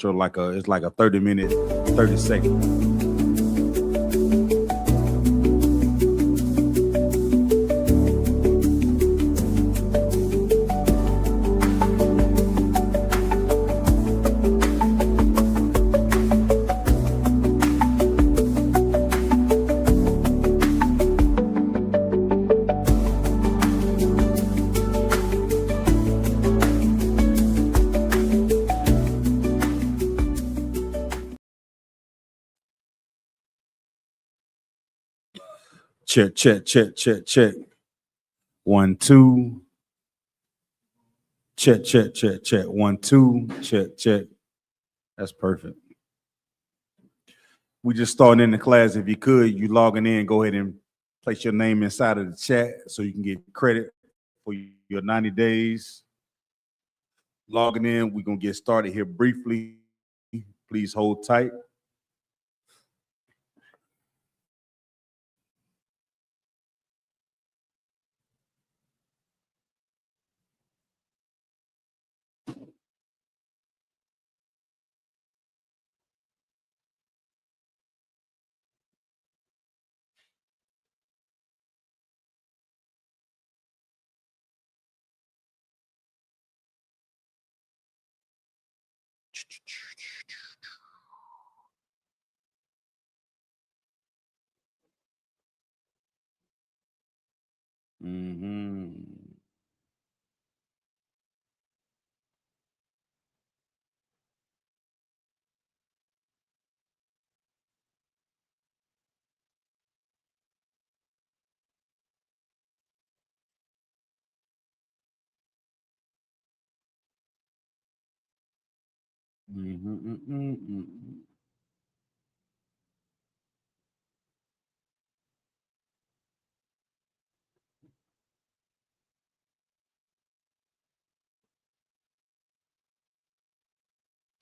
like it's like a 30-minute, 30-second. Check, check, check, check, check. 1, 2. Check, check, check, check. 1, 2. Check, check. That's perfect. We just starting in the class. If you could, you logging in, go ahead and place your name inside of the chat so you can get credit for your 90 days. Logging in, we're going to get started here briefly. Please hold tight.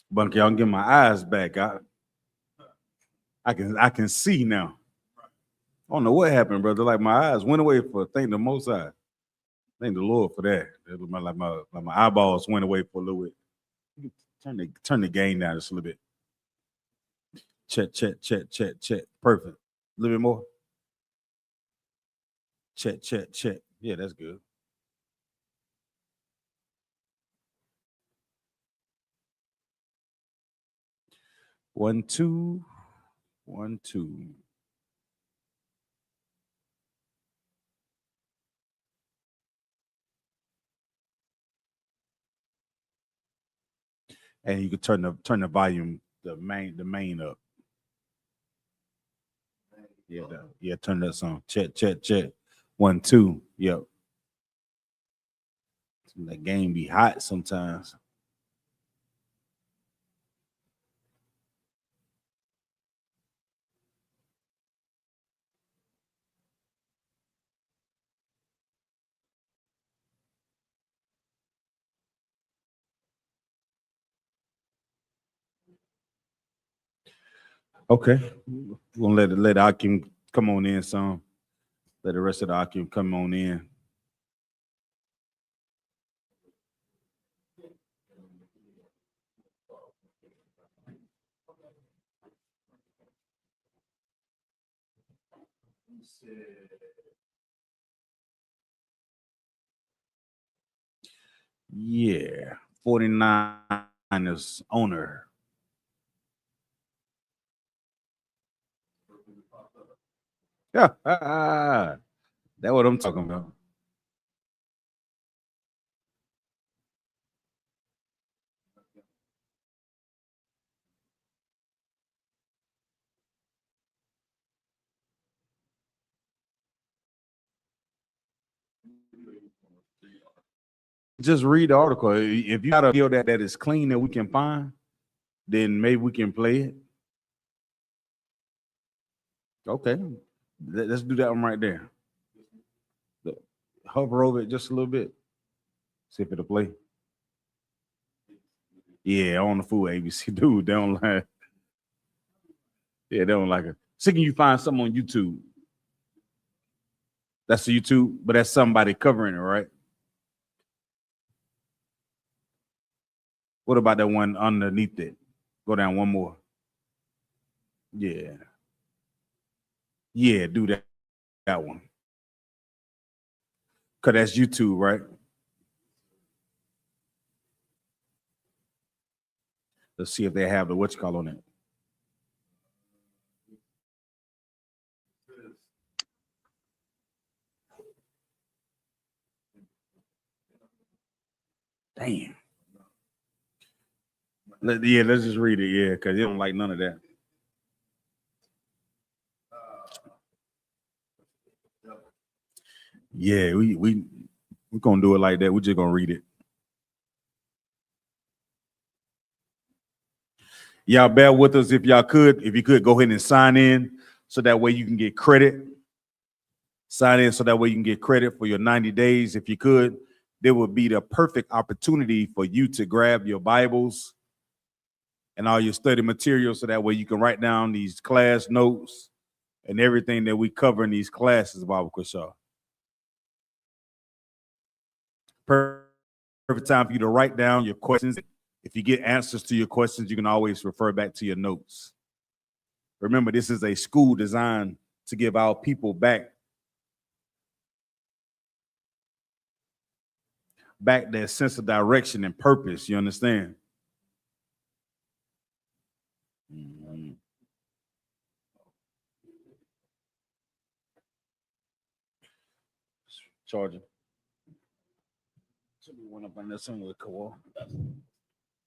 Bunky, I'm getting my eyes back. I can see now. I don't know what happened, brother. Like my eyes went away for thank the Most High. Thank the Lord for that. Like my eyeballs went away for a little bit. Turn the gain down just a little bit. Check, check, check, check, check. Perfect. A little bit more. Check, check, check. Yeah, that's good. One, two. 1, 2. And you can turn the volume, the main up. Yeah, turn that song. Check, check, check. 1, 2. Yep. That game be hot sometimes. Okay. We're gonna let I.S.U.P.K come on in some. Let the rest of the I.S.U.P.K come on in. Yeah, 49ers owner. Yeah, that's what I'm talking about. Just read the article. If you got a video that is clean that we can find, then maybe we can play it. Okay, let's do that one right there. Hover over it just a little bit. See if it'll play. Yeah, on the food ABC. Dude, they don't like. Yeah, they don't like it. See, can you find something on YouTube? That's the YouTube, but that's somebody covering it, right? What about that one underneath it? Go down one more. Yeah. Yeah, do that one. Because that's YouTube, right? Let's see if they have the whatchamacallit on it. Damn. Yeah, let's just read it. Yeah, because you don't like none of that. Yeah, we're gonna do it like that. We're just gonna read it. Y'all bear with us if y'all could. If you could go ahead and sign in so that way you can get credit. Sign in so that way you can get credit for your 90 days. If you could, there would be the perfect opportunity for you to grab your Bibles and all your study materials so that way you can write down these class notes and everything that we cover in these classes, Bible Kushah. Perfect time for you to write down your questions. If you get answers to your questions, you can always refer back to your notes. Remember, this is a school designed to give our people back their sense of direction and purpose. You understand? Mm-hmm. Charger. Somebody went up on this one with a co.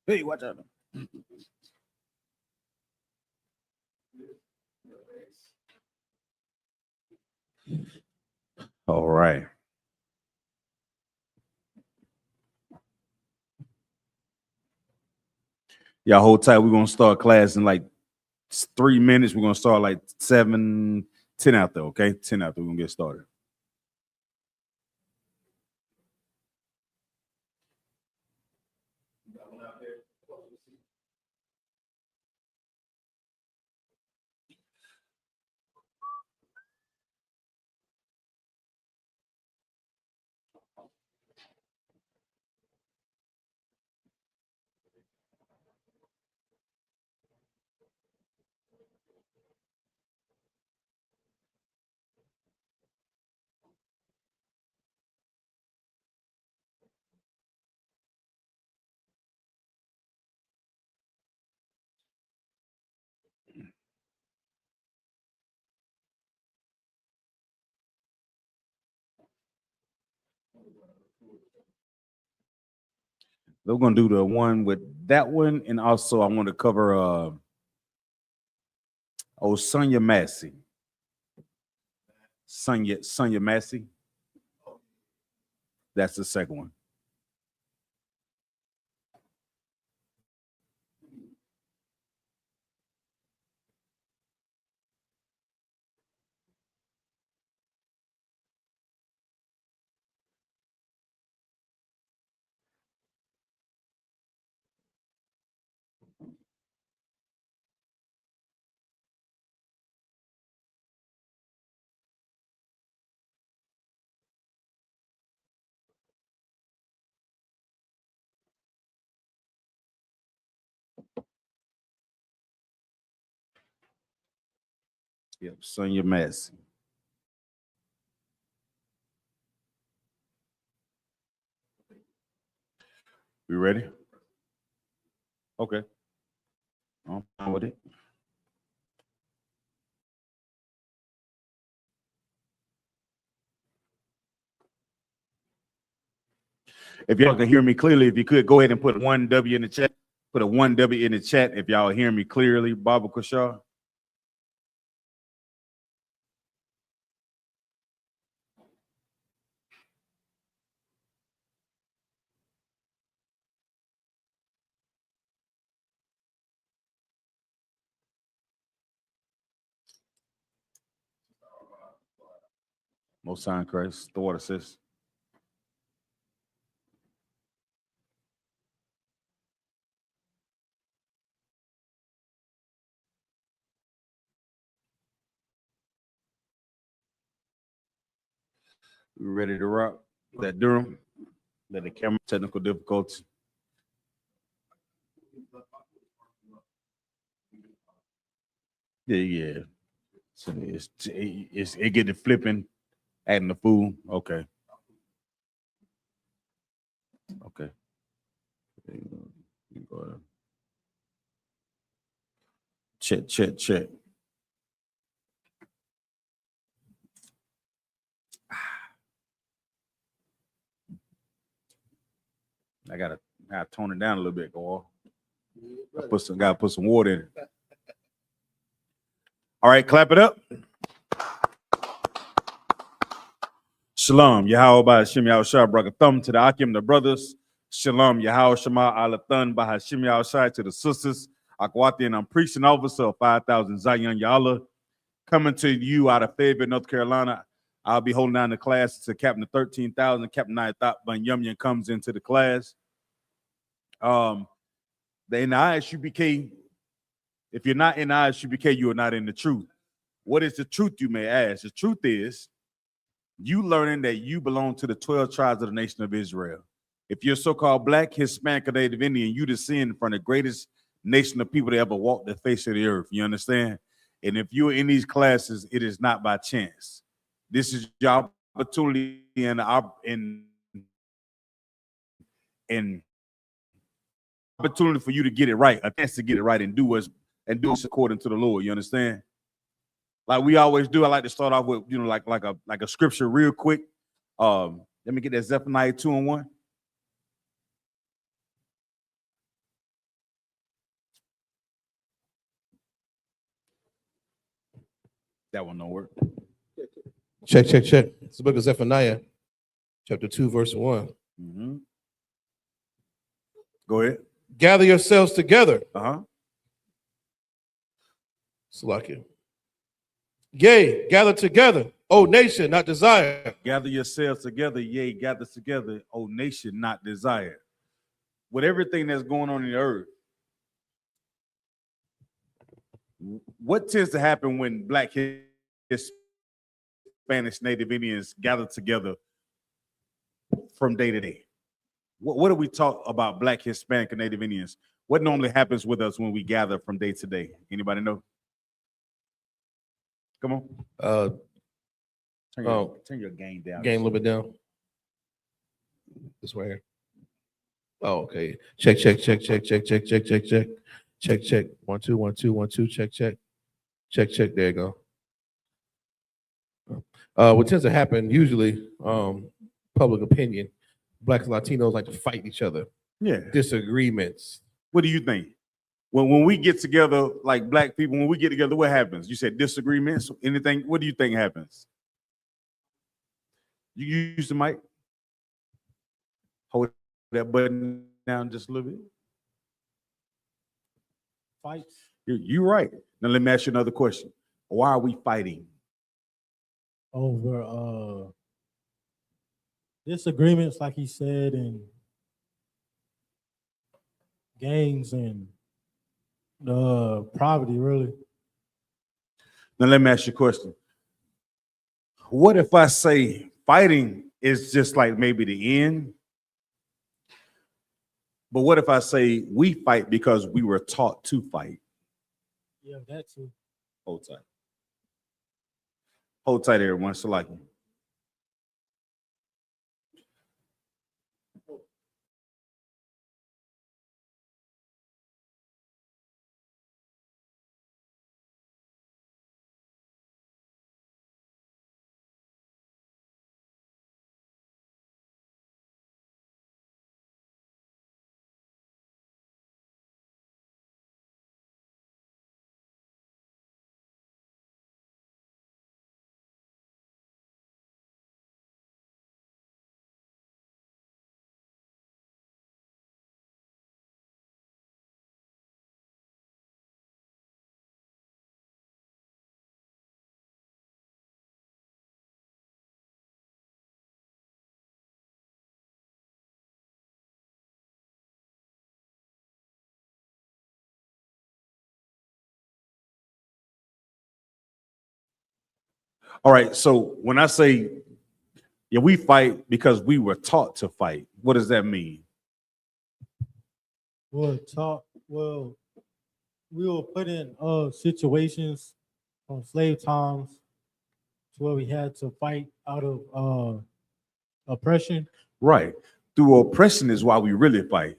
Hey, watch out. All right. Y'all hold tight. We're gonna start class in like 3 minutes. We're gonna start like 7, 10 out there. Okay, 10 out there. We're gonna get started. We're gonna do the one with that one, and also I want to cover Sonia Massey. Sonia Massey. That's the second one. Yep, Sonia Massey. We ready? Okay. I'm fine with it. If y'all can hear me clearly, if you could go ahead and put 1W in the chat. Put a 1W in the chat if y'all hear me clearly, Baba Kushah. Most High in Christ, the water sis. We ready to rock? That Durham, that the camera technical difficulties. Yeah. So it get the flipping, adding the food. Okay. Check. I gotta tone it down a little bit, go. Gotta put some water in it. All right, clap it up. Shalom, Yahweh Bahashim Yahushua, brother thumb to the Akim, the brothers. Shalom, Yahweh Shema Alathan Bahashim Yahushua to the sisters. Akwati, and I'm preaching officer of 5,000 Zion Yahweh, coming to you out of Fayetteville, North Carolina. I'll be holding down the class to Captain 13,000. Captain NAYATHAQ Banyumyan comes into the class. In the I.S.U.P.K, if you're not in the I.S.U.P.K, you are not in the truth. What is the truth, you may ask? The truth is you learning that you belong to the 12 tribes of the nation of Israel. If you're so-called Black, Hispanic, or Native Indian, you descend from the greatest nation of people that ever walked the face of the earth. You understand? And if you're in these classes, it is not by chance. This is your opportunity and opportunity for you to get it right, a chance to get it right and do what's according to the Lord. You understand? Like we always do. I like to start off with, like a scripture real quick. Let me get that Zephaniah 2:1. That one don't work. Check. It's the book of Zephaniah, chapter 2, verse 1. Mm-hmm. Go ahead. Gather yourselves together. Salakia. Yea, gather together, O nation, not desire. Gather yourselves together, yea, gather together, O nation, not desire. With everything that's going on in the earth, what tends to happen when Black, Hispanic, Native Indians gather together from day to day? What do we talk about Black, Hispanic, and Native Indians? What normally happens with us when we gather from day to day? Anybody know? Come on. Turn your gain down. Gain a little bit down. This way here. Oh, okay. Check. Check. 1 2 1 2 1 2. Check. There you go. What tends to happen usually, public opinion, Blacks and Latinos like to fight each other. Yeah. Disagreements. What do you think? When we get together, like Black people, when we get together, what happens? You said disagreements, anything. What do you think happens? You use the mic. Hold that button down just a little bit. Fights. You're right. Now let me ask you another question. Why are we fighting? Over disagreements, like he said, and gangs and poverty, really. Now let me ask you a question. What if I say fighting is just like maybe the end? But what if I say we fight because we were taught to fight? Yeah, that too. Hold tight. Hold tight, everyone. Salaki. All right. So when I say, yeah, we fight because we were taught to fight, what does that mean? Well, we were put in situations from slave times to where we had to fight out of oppression. Right. Through oppression is why we really fight.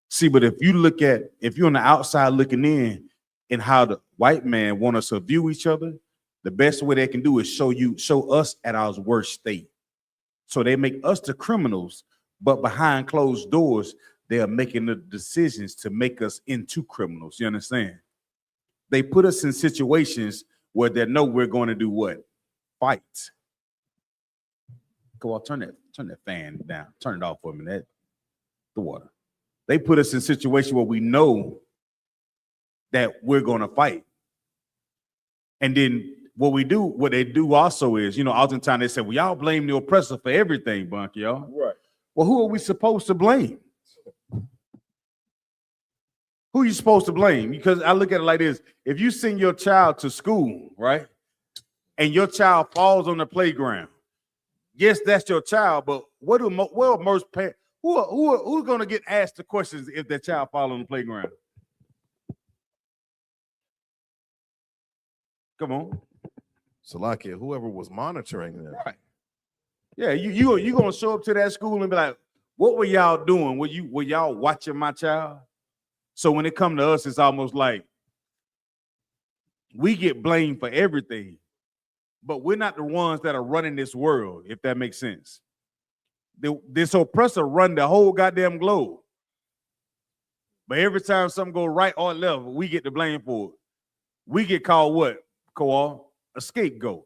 See, but if you're on the outside looking in and how the white man want us to view each other, the best way they can do is show us at our worst state. So they make us the criminals, but behind closed doors, they are making the decisions to make us into criminals. You understand? They put us in situations where they know we're going to do what? Fight. Go on, turn that fan down. Turn it off for a minute. The water. They put us in situations where we know that we're going to fight. And then what they do also is, oftentimes they say, well, y'all blame the oppressor for everything, Bunky, y'all. Right. Well, who are we supposed to blame? Who are you supposed to blame? Because I look at it like this. If you send your child to school, right, and your child falls on the playground, yes, that's your child, but who's going to get asked the questions if their child falls on the playground? Come on. Salakia, whoever was monitoring them. Right. Yeah, you gonna show up to that school and be like, what were y'all doing? Were y'all watching my child? So when it comes to us, it's almost like we get blamed for everything, but we're not the ones that are running this world, if that makes sense. This oppressor run the whole goddamn globe. But every time something goes right or left, we get the blame for it. We get called what, Kowal? A scapegoat.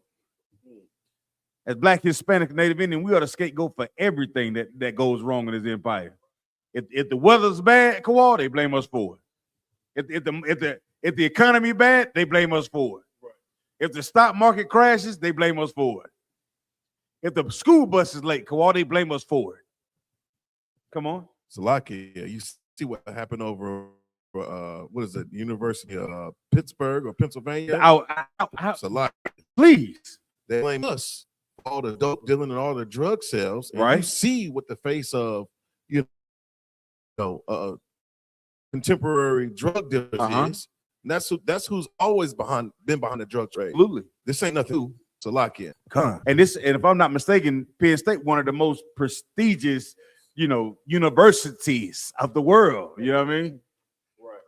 As Black, Hispanic, Native Indian, we are the scapegoat for everything that goes wrong in this empire. If the weather's bad, Kowal, they blame us for it. If the economy bad, they blame us for it. Right. If the stock market crashes, they blame us for it. If the school bus is late, Kowal, they blame us for it. Come on. Salakia, you see what happened over what is it, University of Pittsburgh or Pennsylvania? Salakia, please. they blame us for all the dope dealing and all the drug sales. And right. You see what the face of contemporary drug dealers is. And that's who's always been behind the drug trade. Absolutely. This ain't nothing new. Salakia. And if I'm not mistaken, Penn State, one of the most prestigious, universities of the world. You know what I mean? Right.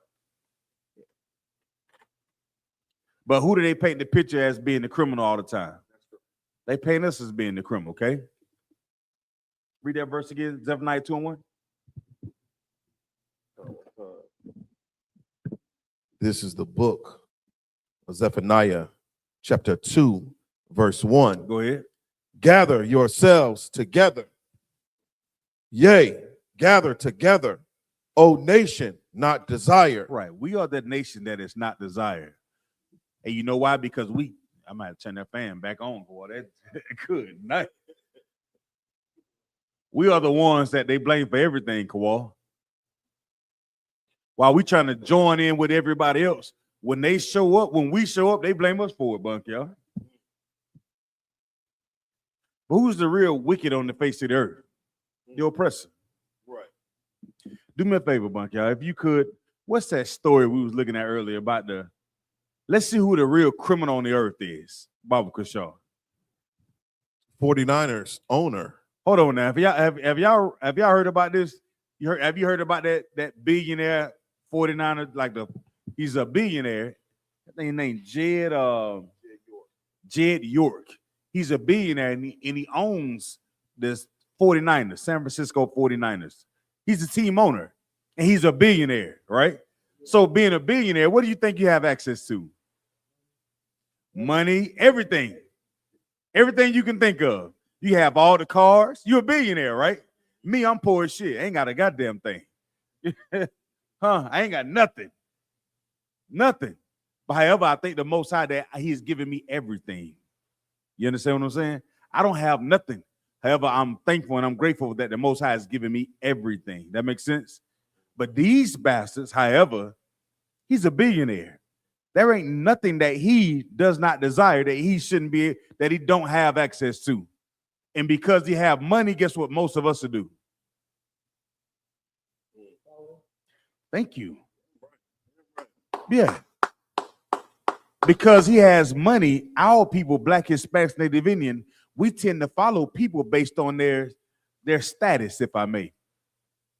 But who do they paint the picture as being the criminal all the time? They paint us as being the criminal, okay? Read that verse again, Zephaniah 2:1. This is the book of Zephaniah, chapter 2, verse 1. Go ahead. Gather yourselves together. Yea, gather together, O nation not desired. Right. We are that nation that is not desired. And you know why? Because I might have to turn that fan back on for that. Good night. We are the ones that they blame for everything, Kowal. While we trying to join in with everybody else, when we show up, they blame us for it, Bunk, y'all. But who's the real wicked on the face of the earth? The oppressor. Right. Do me a favor, Bunk, y'all. If you could, what's that story we was looking at earlier about let's see who the real criminal on the earth is. Baba Kashaw. 49ers owner. Hold on now. Have y'all heard about this? Have you heard about that billionaire 49er? He's a billionaire. I think his name Jed York. He's a billionaire and he owns this 49ers, San Francisco 49ers. He's a team owner and he's a billionaire, right? So being a billionaire, what do you think you have access to? Money, everything. Everything you can think of. You have all the cars. You're a billionaire, right? Me, I'm poor as shit. I ain't got a goddamn thing. I ain't got nothing. Nothing. But however, I think the Most High that He's giving me everything. You understand what I'm saying? I don't have nothing. However, I'm thankful and I'm grateful that the Most High has given me everything. That makes sense? But these bastards, however, he's a billionaire. There ain't nothing that he does not desire that he shouldn't be, that he don't have access to. And because he have money, guess what most of us will do? Thank you. Yeah. Because he has money, our people, Black, Hispanics, Native Indian, we tend to follow people based on their status, if I may.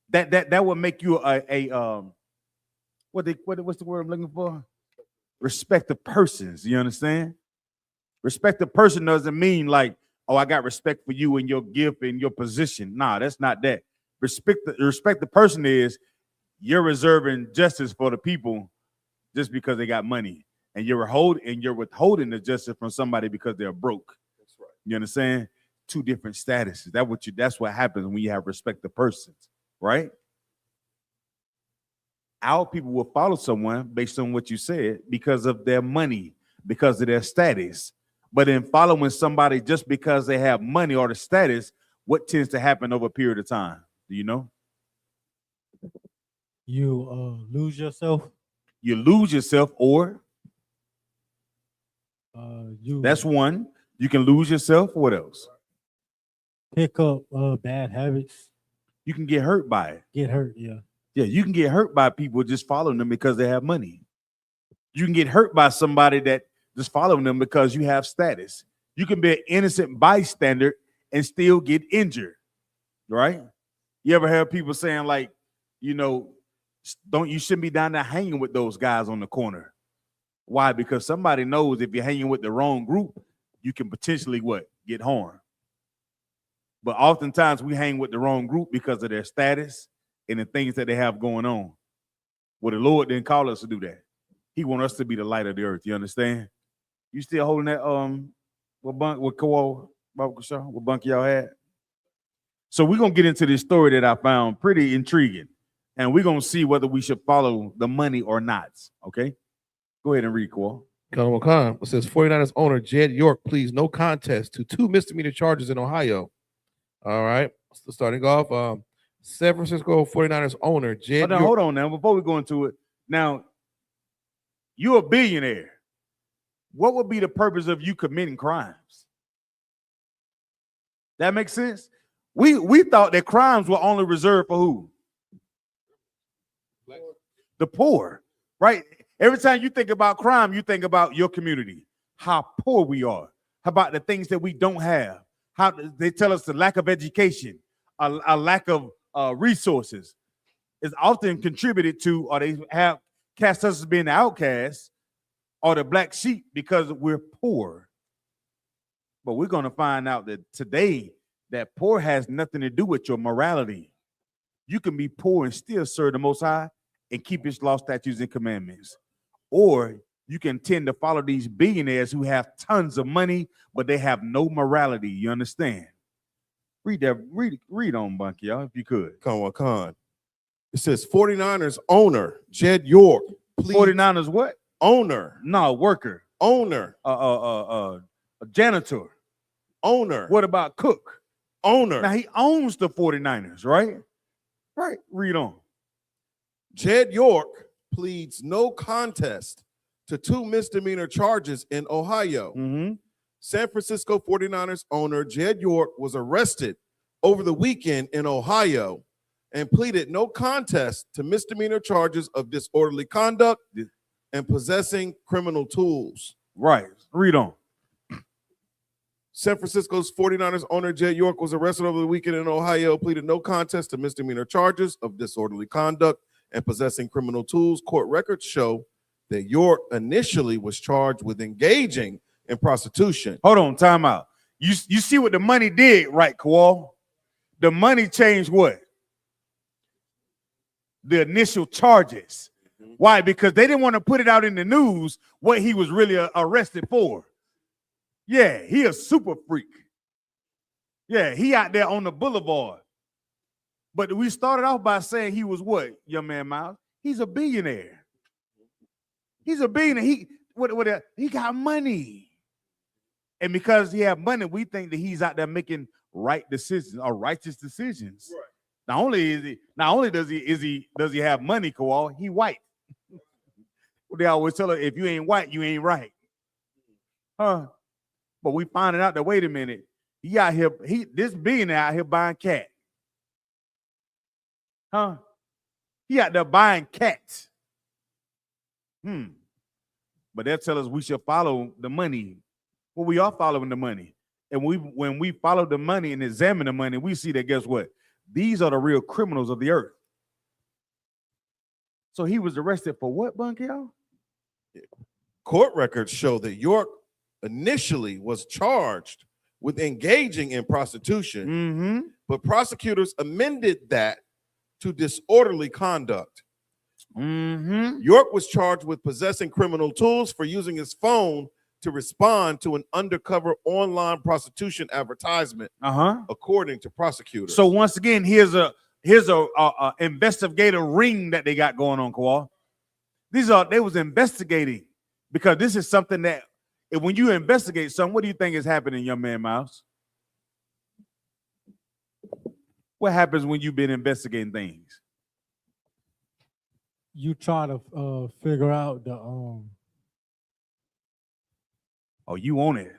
That would make you what's the word I'm looking for? Respect the persons. You understand? Respect the person doesn't mean like, oh, I got respect for you and your gift and your position. Nah, that's not that. Respect the person is you're reserving justice for the people just because they got money, and you're withholding the justice from somebody because they're broke. That's right. You understand? Two different statuses. That's what happens when you have respect the persons, right? Our people will follow someone based on what you said because of their money, because of their status. But in following somebody just because they have money or the status, what tends to happen over a period of time? Do you know? You lose yourself. You lose yourself, or You that's one. You can lose yourself. What else? pick up bad habits. You can get hurt by it. Get hurt. Yeah. Yeah, you can get hurt by people just following them because they have money. You can get hurt by somebody that just following them because you have status. You can be an innocent bystander and still get injured, right? You ever heard people saying like, you shouldn't be down there hanging with those guys on the corner. Why? Because somebody knows if you're hanging with the wrong group, you can potentially get harmed. But oftentimes we hang with the wrong group because of their status and the things that they have going on. Well, the Lord didn't call us to do that. He wants us to be the light of the earth. You understand? You still holding that what bunk y'all had? So we're gonna get into this story that I found pretty intriguing, and we're gonna see whether we should follow the money or not. Okay, go ahead and read, Kowal. Khan. It says 49ers owner Jed York pleads no contest to 2 misdemeanor charges in Ohio. All right, so starting off, San Francisco 49ers owner Jed York. Hold on now. Before we go into it, now you're a billionaire. What would be the purpose of you committing crimes? That makes sense? We thought that crimes were only reserved for who? The poor, right? Every time you think about crime, you think about your community, how poor we are, how about the things that we don't have, how they tell us the lack of education, a lack of resources is often contributed to, or they have cast us as being the outcasts or the black sheep because we're poor. But we're going to find out that today that poor has nothing to do with your morality. You can be poor and still serve the Most High and keep His law, statutes, and commandments. Or you can tend to follow these billionaires who have tons of money, but they have no morality. You understand? Read on, Bunky, y'all, if you could. Khan. It says 49ers owner Jed York. 49ers what? Owner. No, worker. Owner. A janitor. Owner. What about cook? Owner. Now he owns the 49ers, right? Right. Read on. Jed York pleads no contest to 2 misdemeanor charges in Ohio. Mm-hmm. San Francisco 49ers owner Jed York was arrested over the weekend in Ohio and pleaded no contest to misdemeanor charges of disorderly conduct and possessing criminal tools. Right. Read on. San Francisco's 49ers owner Jed York was arrested over the weekend in Ohio, pleaded no contest to misdemeanor charges of disorderly conduct and possessing criminal tools. Court records show that York initially was charged with engaging in prostitution. Hold on, time out. You see what the money did, right, Kowal? The money changed what? The initial charges. Mm-hmm. Why? Because they didn't want to put it out in the news what he was really arrested for. Yeah, he a super freak. Yeah, he out there on the boulevard. But we started off by saying he was what, young man Miles? He's a billionaire. He's a billionaire. He got money. And because he have money, we think that he's out there making right decisions or righteous decisions. Right. Not only does he have money, Kowal, he white. They always tell her, if you ain't white, you ain't right. Huh? But we finding out that, wait a minute, this billionaire out here buying cat. Huh? He out there buying cats. But they'll tell us we should follow the money. Well, we are following the money. And when we follow the money and examine the money, we see that, guess what? These are the real criminals of the earth. So he was arrested for what, Bunky? Court records show that York initially was charged with engaging in prostitution, but prosecutors amended that to disorderly conduct. York was charged with possessing criminal tools for using his phone to respond to an undercover online prostitution advertisement, according to prosecutors. So once again, here's a investigative ring that they got going on, Kawal. They was investigating, because this is something that when you investigate something, what do you think is happening, young man Miles? What happens when you've been investigating things? You try to figure out the Oh, you on it.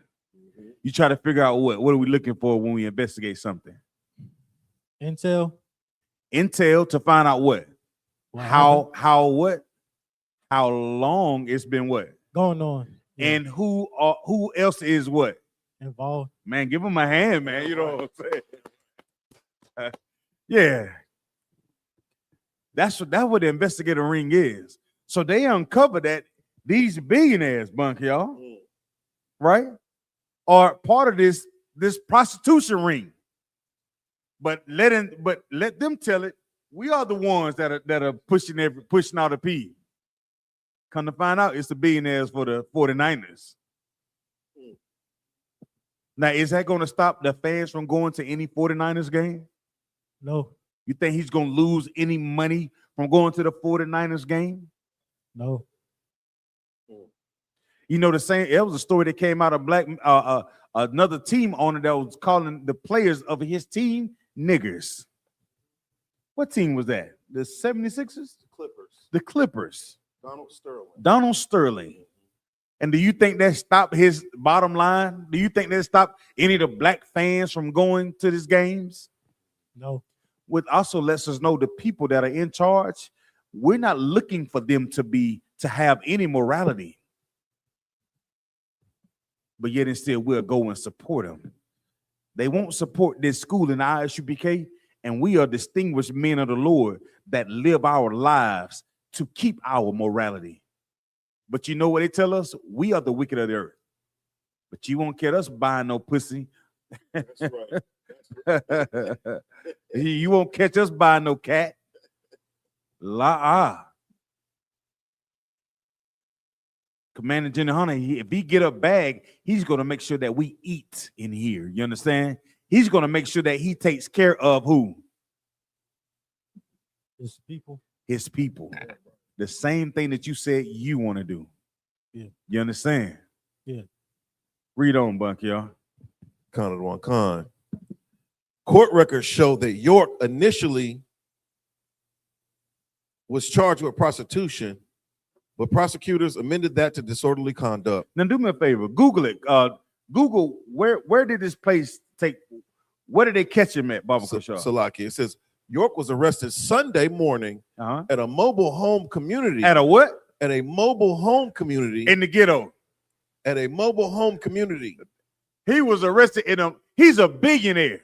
You try to figure out what are we looking for when we investigate something? intel. Intel to find out what? What How long it's been what? going on. Yeah. And who else is what? Involved. Man, give him a hand, man. You know what I'm saying? Yeah. That's what the investigative ring is. So they uncovered that these billionaires, Bunky, y'all, right, are part of this prostitution ring. But let them tell it. We are the ones that are pushing out the P. Come to find out, it's the billionaires for the 49ers. Now, is that going to stop the fans from going to any 49ers game? No. You think he's going to lose any money from going to the 49ers game? No. You know, it was a story that came out of another team owner that was calling the players of his team niggers. What team was that? The 76ers? The Clippers. Donald Sterling. And do you think that stopped his bottom line? Do you think that stopped any of the black fans from going to these games? No. Which also lets us know the people that are in charge, we're not looking for them to have any morality. But yet and still we'll go and support them. They won't support this school in I.S.U.P.K, and we are distinguished men of the Lord that live our lives to keep our morality. But you know what they tell us? We are the wicked of the earth. But you won't get us buying no pussy. That's right. That's right. You won't catch us buying no cat. Commander General Hunter, if he get a bag, he's going to make sure that we eat in here. You understand? He's going to make sure that he takes care of who? His people. His people. The same thing that you said you want to do. Yeah. You understand? Yeah. Read on, Bunky, y'all. Con. Court records show that York initially was charged with prostitution, but prosecutors amended that to disorderly conduct. Now do me a favor. Google it. Google where did this place take? Where did they catch him at, Baba Kushar? Salaki. It says York was arrested Sunday morning at a mobile home community. At a what? At a mobile home community. In the ghetto. At a mobile home community. He was arrested he's a billionaire.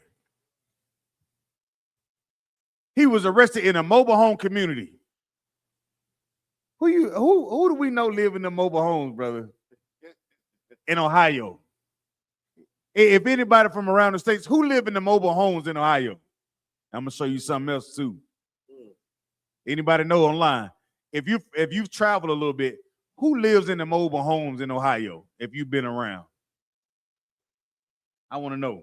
He was arrested in a mobile home community. Who do we know live in the mobile homes, brother? In Ohio. If anybody from around the states, who live in the mobile homes in Ohio? I'm gonna show you something else too. Anybody know online? If you've traveled a little bit, who lives in the mobile homes in Ohio? If you've been around, I want to know.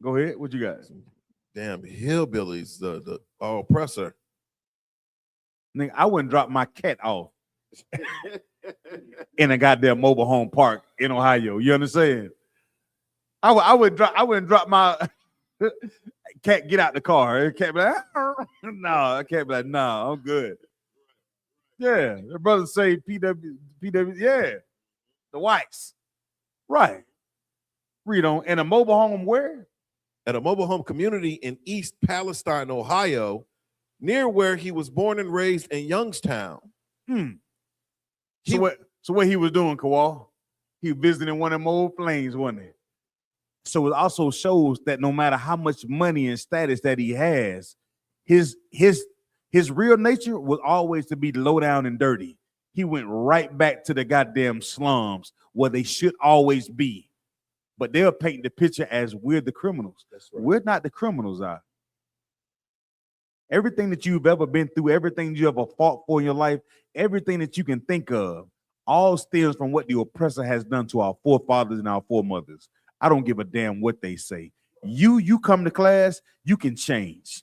Go ahead. What you got? Damn hillbillies, the oppressor. Nigga, I wouldn't drop my cat off in a goddamn mobile home park in Ohio. You understand? I wouldn't drop my cat. Get out the car. Cat be like, no, I can't be like, no, I'm good. Yeah, the brothers say PW, yeah, the whites, right? Read on. In a mobile home where? At a mobile home community in East Palestine, Ohio, near where he was born and raised in Youngstown. Hmm. He- So what he was doing, Kawal? He was visiting one of them old flames, wasn't it? So it also shows that no matter how much money and status that he has, his real nature was always to be low down and dirty. He went right back to the goddamn slums where they should always be. But they'll paint the picture as we're the criminals. That's right. We're not the criminals, are. Everything that you've ever been through, everything you ever fought for in your life, everything that you can think of, all stems from what the oppressor has done to our forefathers and our foremothers. I don't give a damn what they say. You come to class, you can change.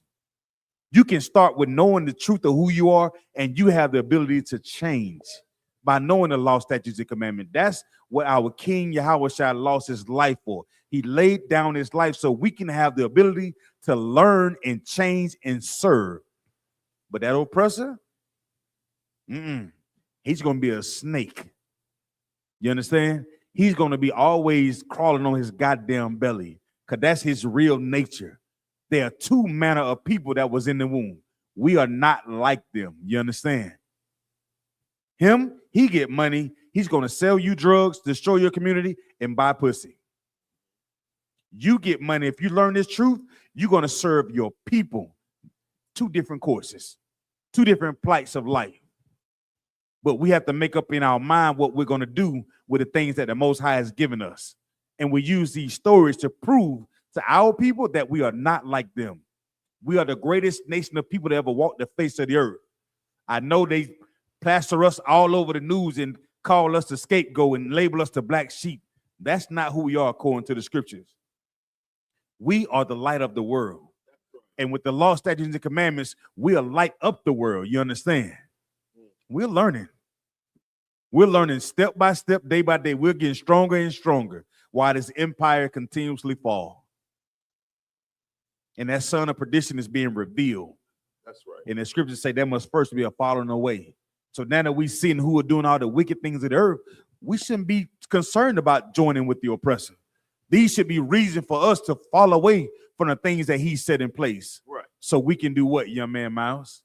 You can start with knowing the truth of who you are, and you have the ability to change by knowing the law, statutes, and commandments. That's what our King Yahweh lost his life for. He laid down his life so we can have the ability to learn and change and serve. But that oppressor, he's going to be a snake. You understand? He's going to be always crawling on his goddamn belly because that's his real nature. There are two manner of people that was in the womb. We are not like them. You understand? Him, he get money. He's going to sell you drugs, destroy your community, and buy pussy. You get money. If you learn this truth, you're going to serve your people. Two different courses, two different plights of life. But we have to make up in our mind what we're going to do with the things that the Most High has given us. And we use these stories to prove to our people that we are not like them. We are the greatest nation of people that ever walked the face of the earth. I know they plaster us all over the news and call us the scapegoat and label us the black sheep. That's not who we are according to the scriptures. We are the light of the world. And with the law, statutes, and commandments, we'll light up the world. You understand? We're learning. We're learning step by step, day by day. We're getting stronger and stronger while this empire continuously falls. And that son of perdition is being revealed. That's right. And the scriptures say there must first be a falling away. So now that we seeing who are doing all the wicked things of the earth, we shouldn't be concerned about joining with the oppressor. These should be reason for us to fall away from the things that he set in place. Right. So we can do what, young man Miles?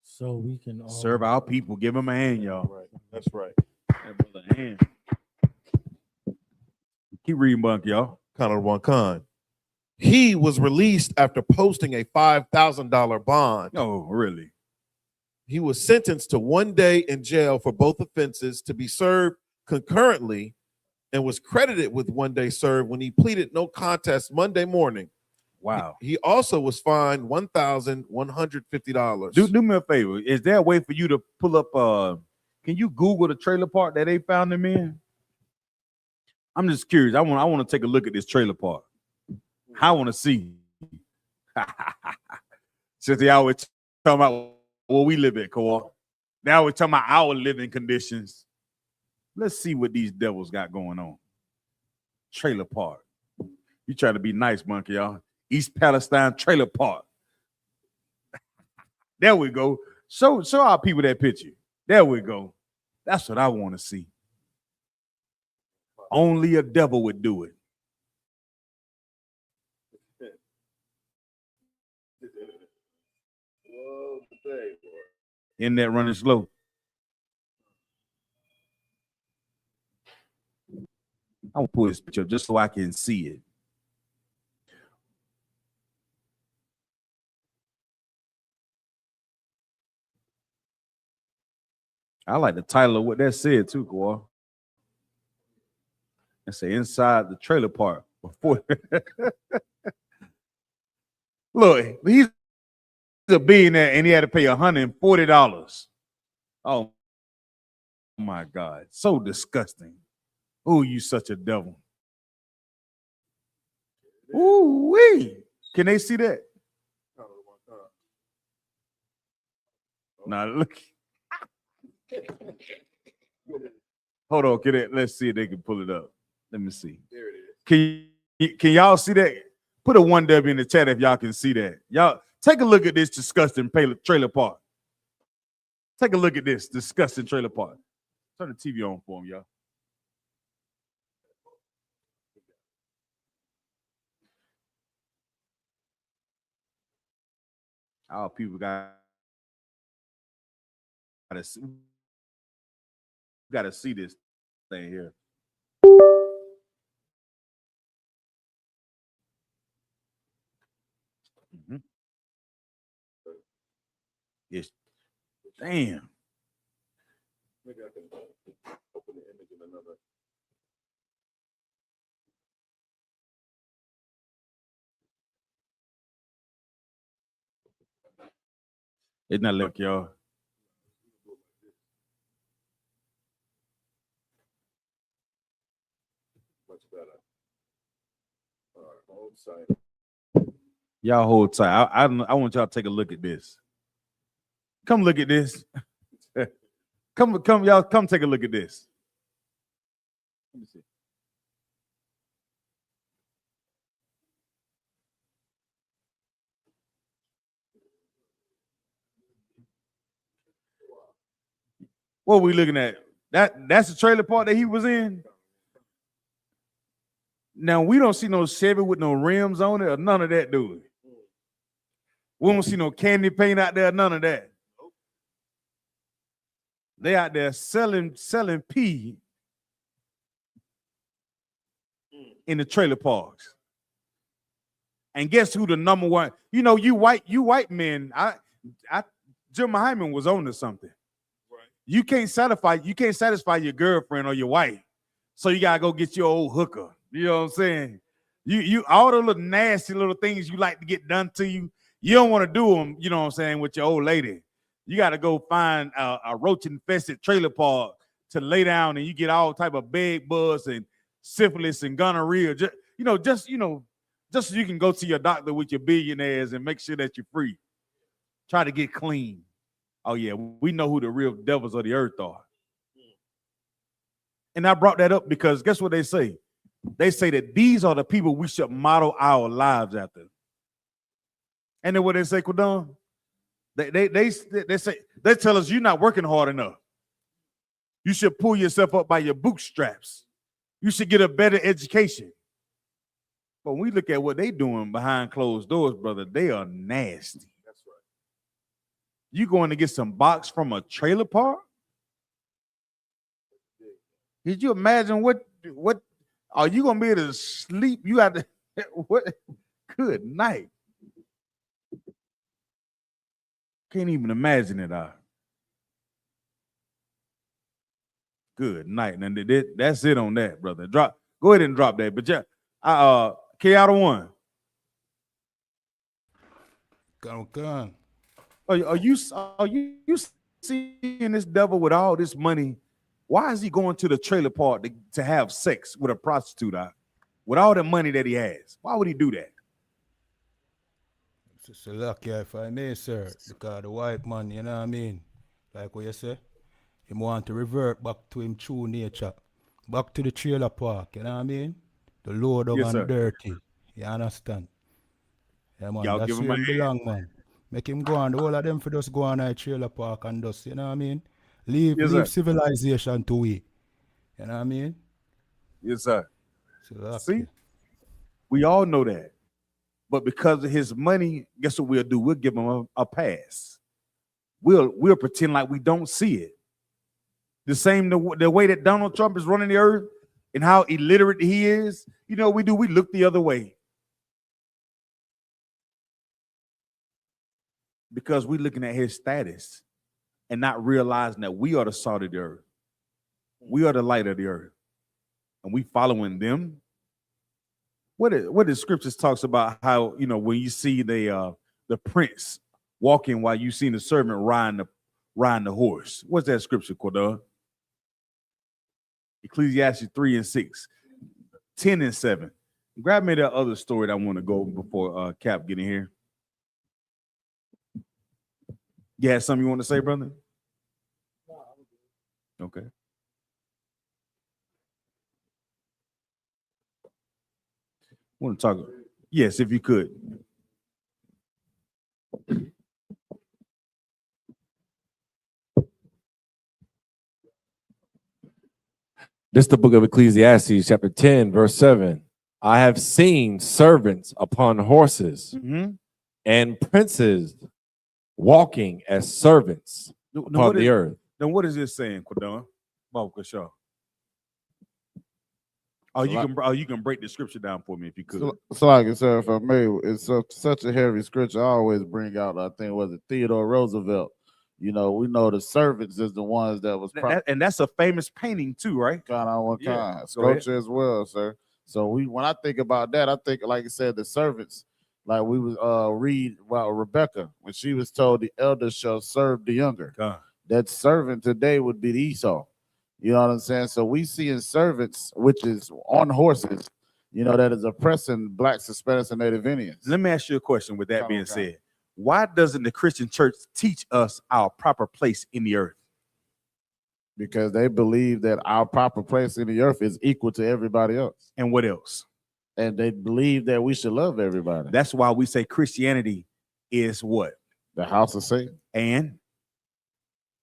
So we can Serve our people. Give them a hand, y'all. Right. That's right. That brother, a hand. Keep reading, Bunk, y'all. Conor one Khan. He was released after posting a $5,000 bond. Oh, really? He was sentenced to 1 day in jail for both offenses to be served concurrently and was credited with 1 day served when he pleaded no contest Monday morning. Wow. He also was fined $1,150. Do me a favor. Is there a way for you to pull up can you Google the trailer park that they found him in? I'm just curious. I want to take a look at this trailer park. I want to see. Since they always talking about where we live at, Cole. Now we're talking about our living conditions. Let's see what these devils got going on. Trailer park. You try to be nice, monkey, y'all. East Palestine trailer park. There we go. Show our people that picture. There we go. That's what I want to see. Only a devil would do it. In that running slow. I'm gonna pull this picture up just so I can see it. I like the title of what that said too, Kawhi. It say inside the trailer park before. Look, he's a billionaire and he had to pay $140. Oh my God, so disgusting. Oh, you such a devil. Ooh wee. Can they see that? Now look. Hold on, let's see if they can pull it up. Let me see. There it is. Can y'all see that? Put a 1W in the chat if y'all can see that. Y'all take a look at this disgusting trailer park. Take a look at this disgusting trailer park. Turn the TV on for them, y'all. Our people got to see this thing here. Mhm. Yes. Damn. Maybe I can open the image in another. It's not look, y'all. Much better. All right, hold side. Y'all hold tight. I want y'all to take a look at this. Come look at this. come, y'all, come take a look at this. Let me see. What are we looking at? That's the trailer park that he was in. Now we don't see no Chevy with no rims on it or none of that, do we? We don't see no candy paint out there, none of that. They out there selling pee in the trailer parks. And guess who the number one? You know, you white men. Jim Hyman was on to something. Right. You can't satisfy your girlfriend or your wife, so you gotta go get your old hooker. You know what I'm saying? You all the little nasty little things you like to get done to you. You don't want to do them. You know what I'm saying, with your old lady. You got to go find a roach-infested trailer park to lay down, and you get all type of bed bugs and syphilis and gonorrhea. Just so you can go to your doctor with your billionaires and make sure that you're free. Try to get clean. Oh yeah, we know who the real devils of the earth are. And I brought that up because guess what they say? They say that these are the people we should model our lives after. And then what they say, Quadon? They say they tell us you're not working hard enough. You should pull yourself up by your bootstraps. You should get a better education. But when we look at what they doing behind closed doors, brother, they are nasty. That's right. You going to get some box from a trailer park? Did you imagine what are you gonna be able to sleep? You have to what? Good night. Can't even imagine it. Good night. And that's it on that, brother. Go ahead and drop that. But yeah, K out of one. Come. Are you seeing this devil with all this money? Why is he going to the trailer park to have sex with a prostitute with all the money that he has? Why would he do that? It's lucky if I may, sir, because the white man, you know what I mean? Like what you say, he want to revert back to him true nature, back to the trailer park, you know what I mean? The low dog Yes, and sir. dirty, you understand? Yeah, man, Y'all that's give him where a him belong, man. Make him go on, all of them for just go on a trailer park and just, you know what I mean? Yes, Leave sir. civilization to we, you know what I mean? Yes, sir. So lucky. See, we all know that. But because of his money, guess what we'll do? We'll give him a pass. We'll pretend like we don't see it. The same the way that Donald Trump is running the earth and how illiterate he is, you know what we do? We look the other way. Because we're looking at his status and not realizing that we are the salt of the earth. We are the light of the earth. And we following them. What the scriptures talks about how, you know, when you see the prince walking while you see the servant riding the horse. What's that scripture, Cordell? Ecclesiastes 3:6, 10 and 7. Grab me that other story that I want to go before Cap get in here. You had something you want to say, brother? Okay. Want to talk? Yes, if you could. This is the book of Ecclesiastes, chapter 10, verse 7. I have seen servants upon horses Mm-hmm. and princes walking as servants Then upon what the is- earth. Then what is this saying, Quadon? Shaw. Oh, you can break the scripture down for me if you could. So like I said, if I may, it's such a heavy scripture. I always bring out, I think, was it Theodore Roosevelt? You know, we know the servants is the ones that was And that's a famous painting too, right? kind of one Yeah, kind go ahead. sculpture as well, sir. So when I think about that, I think, like I said, the servants, like we was read about Rebecca when she was told the elder shall serve the younger. God. That servant today would be Esau. You know what I'm saying? So we see in servants, which is on horses, you know, that is oppressing blacks, Hispanics, and Native Indians. Let me ask you a question with that Come on, being come. said. Why doesn't the Christian church teach us our proper place in the earth? Because they believe that our proper place in the earth is equal to everybody else. And what else? And they believe that we should love everybody. That's why we say Christianity is what? The house of Satan. And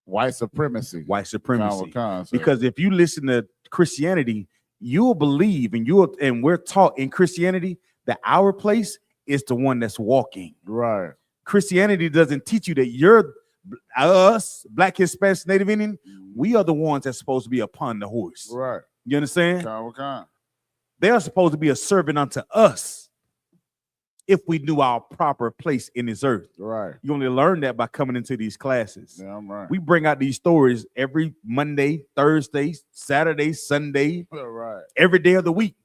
White supremacy. white supremacy. Sir. Because if you listen to Christianity, you'll believe and we're taught in Christianity that our place is the one that's walking. Right. Christianity doesn't teach you that you're us, Black, Hispanic, Native Indian, we are the ones that's supposed to be upon the horse. Right. You understand? Kind. They are supposed to be a servant unto us if we knew our proper place in this earth. Right. You only learn that by coming into these classes. Yeah, I'm right. We bring out these stories every Monday, Thursday, Saturday, Sunday, Right. every day of the week.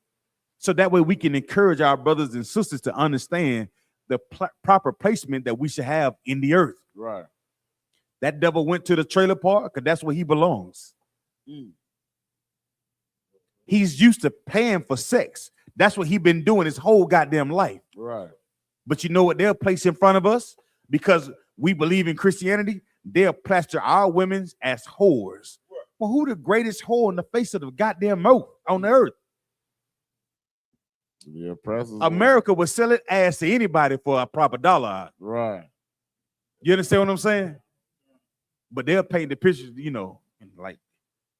So that way we can encourage our brothers and sisters to understand the proper placement that we should have in the earth. Right. That devil went to the trailer park because that's where he belongs. He's used to paying for sex. That's what he's been doing his whole goddamn life. Right. But you know what they'll place in front of us? Because we believe in Christianity, they'll plaster our women as whores. Well, who the greatest whore in the face of the goddamn earth on the earth? The oppressors. America would sell it ass to anybody for a proper dollar. Right. You understand what I'm saying? But they'll paint the pictures, you know, like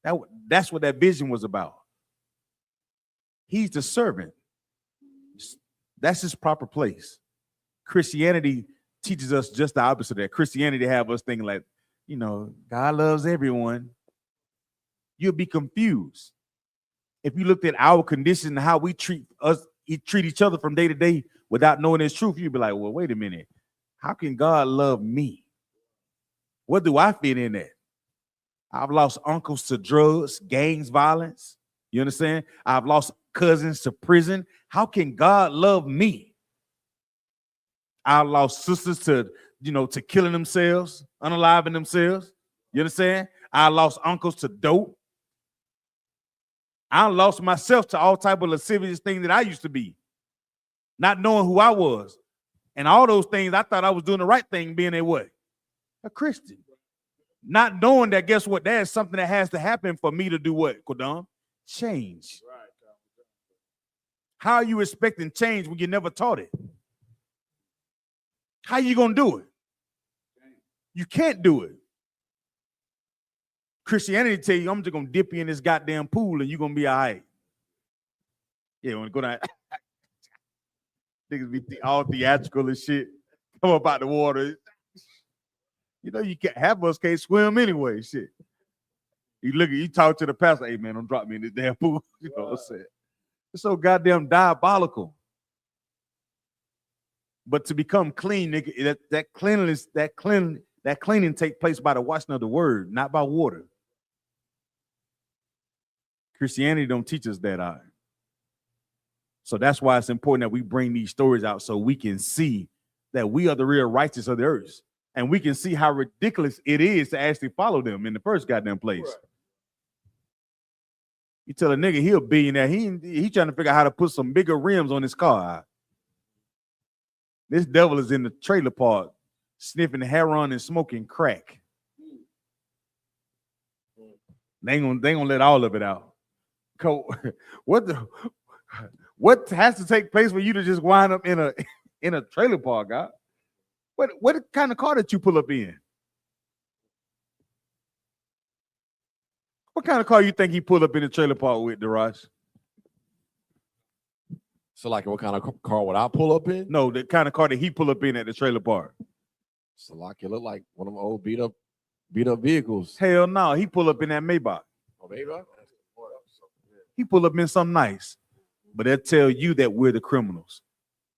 that. That's what that vision was about. He's the servant. That's his proper place. Christianity teaches us just the opposite of that. Christianity have us thinking like, you know, God loves everyone. You'll be confused. If you looked at our condition and how we treat each other from day to day without knowing its truth, you'd be like, well, wait a minute. How can God love me? What do I fit in at? I've lost uncles to drugs, gangs, violence. You understand? I've lost cousins to prison. How can God love me? I've lost sisters to, to killing themselves, unaliving themselves. You understand? I lost uncles to dope. I lost myself to all type of lascivious things that I used to be, not knowing who I was. And all those things, I thought I was doing the right thing, being a what? A Christian. Not knowing that, guess what? There's something that has to happen for me to do what, Kodam? Change. How are you expecting change when you never taught it? How you going to do it? You can't do it. Christianity tell you, I'm just going to dip you in this goddamn pool and you're going to be all right. Yeah, when you go down, niggas be all theatrical and shit. Come up out the water. You know, you can't swim anyway, shit. You talk to the pastor, hey man, don't drop me in this damn pool. You know what I'm saying? It's so goddamn diabolical. But to become clean, nigga, that cleaning take place by the washing of the word, not by water. Christianity don't teach us that. So that's why it's important that we bring these stories out so we can see that we are the real righteous of the earth. And we can see how ridiculous it is to actually follow them in the first goddamn place. Right. You tell a nigga he a billionaire, he trying to figure out how to put some bigger rims on his car. This devil is in the trailer park sniffing heroin and smoking crack. They ain't gonna let all of it out. What has to take place for you to just wind up in a trailer park, God? What kind of car did you pull up in? What kind of car you think he pulled up in the trailer park with, Daraj? So like what kind of car would I pull up in? No, the kind of car that he pulled up in at the trailer park. Salaki look like one of them old beat up vehicles. Hell no, he pull up in that Maybach. Oh, baby. He pull up in something nice, but they'll tell you that we're the criminals.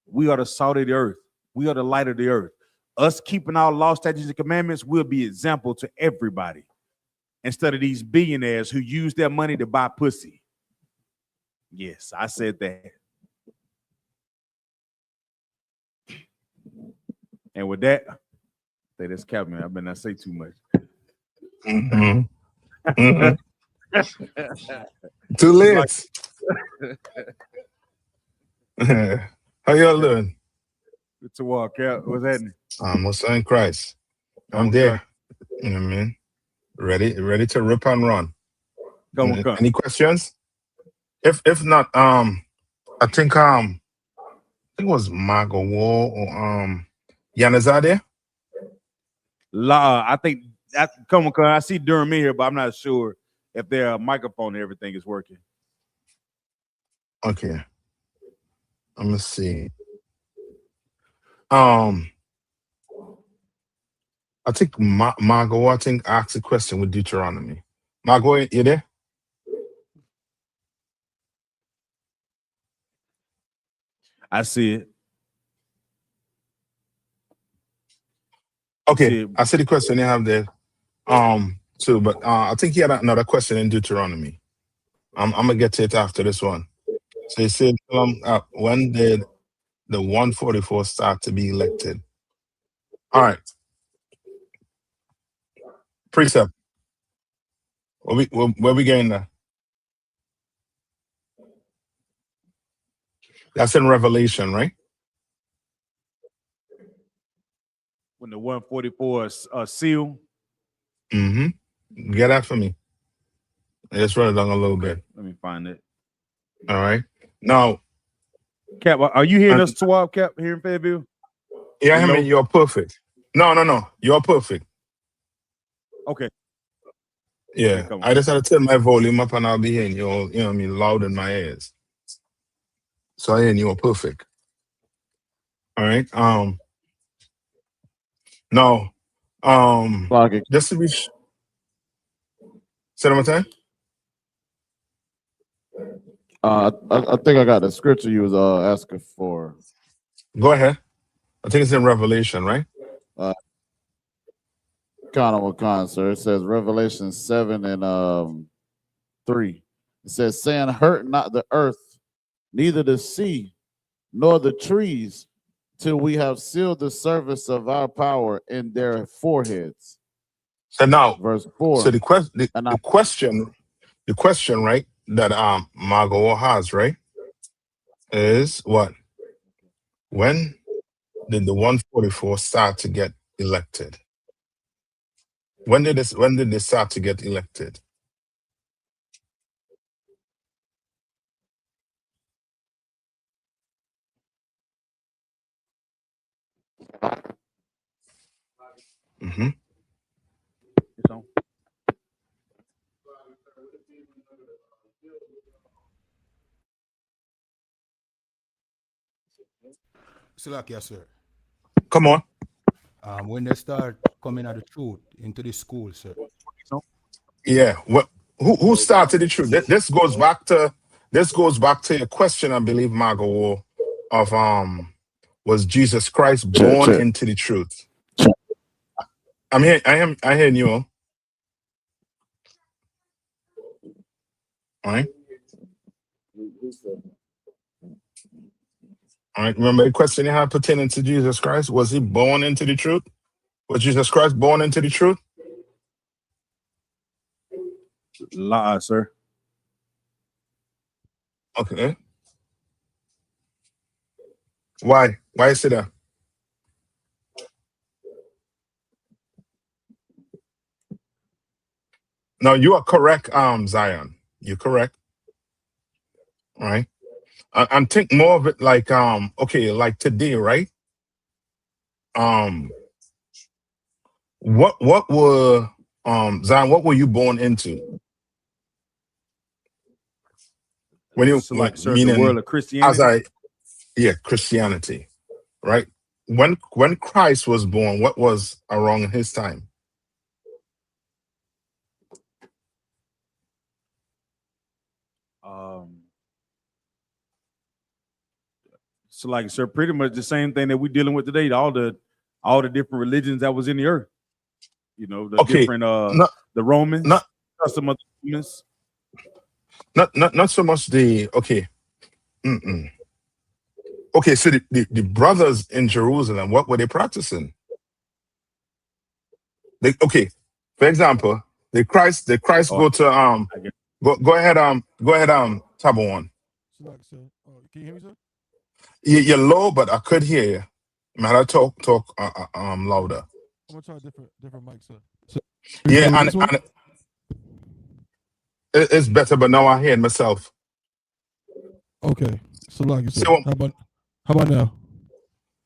We are the salt of the earth. We are the light of the earth. Us keeping our law, statutes, and commandments will be example to everybody. Instead of these billionaires who use their money to buy pussy. Yes, I said that. And with that, say this cap, man. I better not say too much. Too late. How y'all doing? Good to walk out. What's happening? I'm also in Christ. I'm Okay. there. You know what I mean? Ready to rip and run. Come on. Any questions? If not, I think it was Margo War or Yanazade. I think that come on, I see Durham in here, but I'm not sure if their microphone and everything is working. Okay. I'm gonna see. I think Margo, asked a question with Deuteronomy. Margo, you there? I see it. Okay, I see the question you have there. Too, but I think he had another question in Deuteronomy. I'm gonna get to it after this one. So he said, when did the 144 start to be elected? All right. Precept. Where we getting there? That's in Revelation, right? When the 144 seal. Mm-hmm. Get that for me. Let's run it down a little bit. Let me find it. All right. Now, Cap, are you hearing us, Swab, Cap, here in Fayetteville? Yeah, I mean, you're perfect. No. You're perfect. Okay. Yeah. Okay, I just had to turn my volume up and I'll be hearing you all, you know what I mean, loud in my ears. So I hear you are perfect. All right. Now, just to be say that one more time. I think I got the scripture you was asking for. Go ahead. I think it's in Revelation, right? Kind, sir. It says Revelation 7 and 3. It says, saying, hurt not the earth, neither the sea, nor the trees, till we have sealed the service of our power in their foreheads. So now, verse 4. So the question, right, that Margot has, right, is what? When did the 144 start to get elected? When did they start to get elected? Mm-hmm. Salakia, sir. Come on. When they start coming at the truth into the school, sir. Yeah. What? Who started the truth? This goes back to your question, I believe, Margot, of was Jesus Christ born into the truth? I'm here. I hear you. All right. All right. Remember the question you had pertaining to Jesus Christ? Was he born into the truth? Was Jesus Christ born into the truth? Sir. Okay. Why? Why is it that? No, you are correct, Zion. You're correct. All right. I'm think more of it like okay, like today, right? What were Zion, what were you born into? When you So like, sir, meaning the world of Christianity. Christianity, right? when Christ was born, what was around his time? So like, sir, pretty much the same thing that we're dealing with today. All the different religions that was in the earth. You know, the Okay, different not the Romans, not some of the Romans. not so much the okay. Mm-mm. Okay, so the brothers in Jerusalem, what were they practicing? Okay, for example, the Christ Oh, go to I guess. go ahead Tabo one. Can you hear me, sir? You're low, but I could hear you. Man, I talk louder. I'm gonna try different mics, sir. So, Yeah, maybe and, this one? and it's better, but now I hear it myself. Okay. So like you said, So, how about now?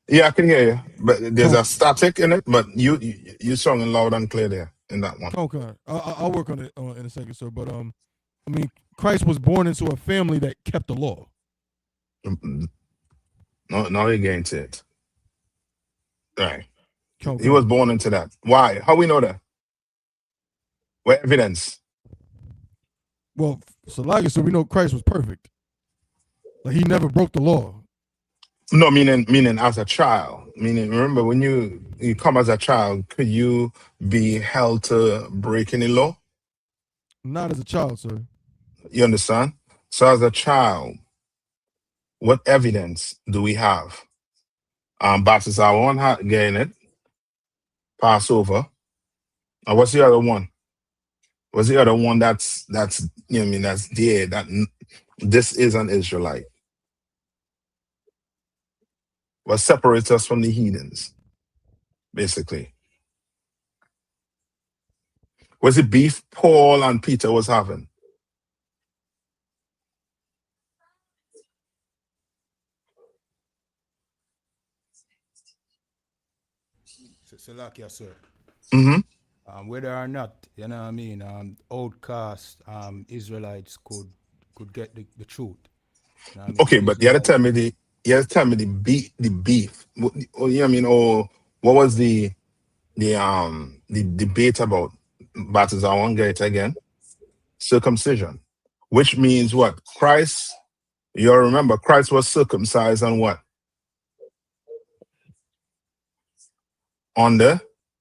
yeah, I can hear you, but there's Oh. a static in it. But you sounding loud and clear there in that one. Okay, I'll work on it in a second, sir. But I mean, Christ was born into a family that kept the law. No, now you're getting to it. Right. Okay. He was born into that. Why? How we know that? What evidence? Well, so like you said, we know Christ was perfect. Like he never broke the law. No, meaning as a child. Meaning, remember when you come as a child, could you be held to break any law? Not as a child, sir. You understand? So as a child, what evidence do we have? Baptist our one getting it, Passover. What's the other one? What's the other one that's you know what I mean that's there that this is an Israelite? What separates us from the heathens, basically? Was it beef Paul and Peter was having? Salakia, sir. Mm-hmm. Whether or not, you know what I mean, outcast Israelites could get the truth. You know what I mean? Okay, The but you had to Israelites, tell me the beef. Or, you know what I mean? Or what was the debate about Baptist? I won't get it again. Circumcision, which means what? Christ. You remember Christ was circumcised on what? On the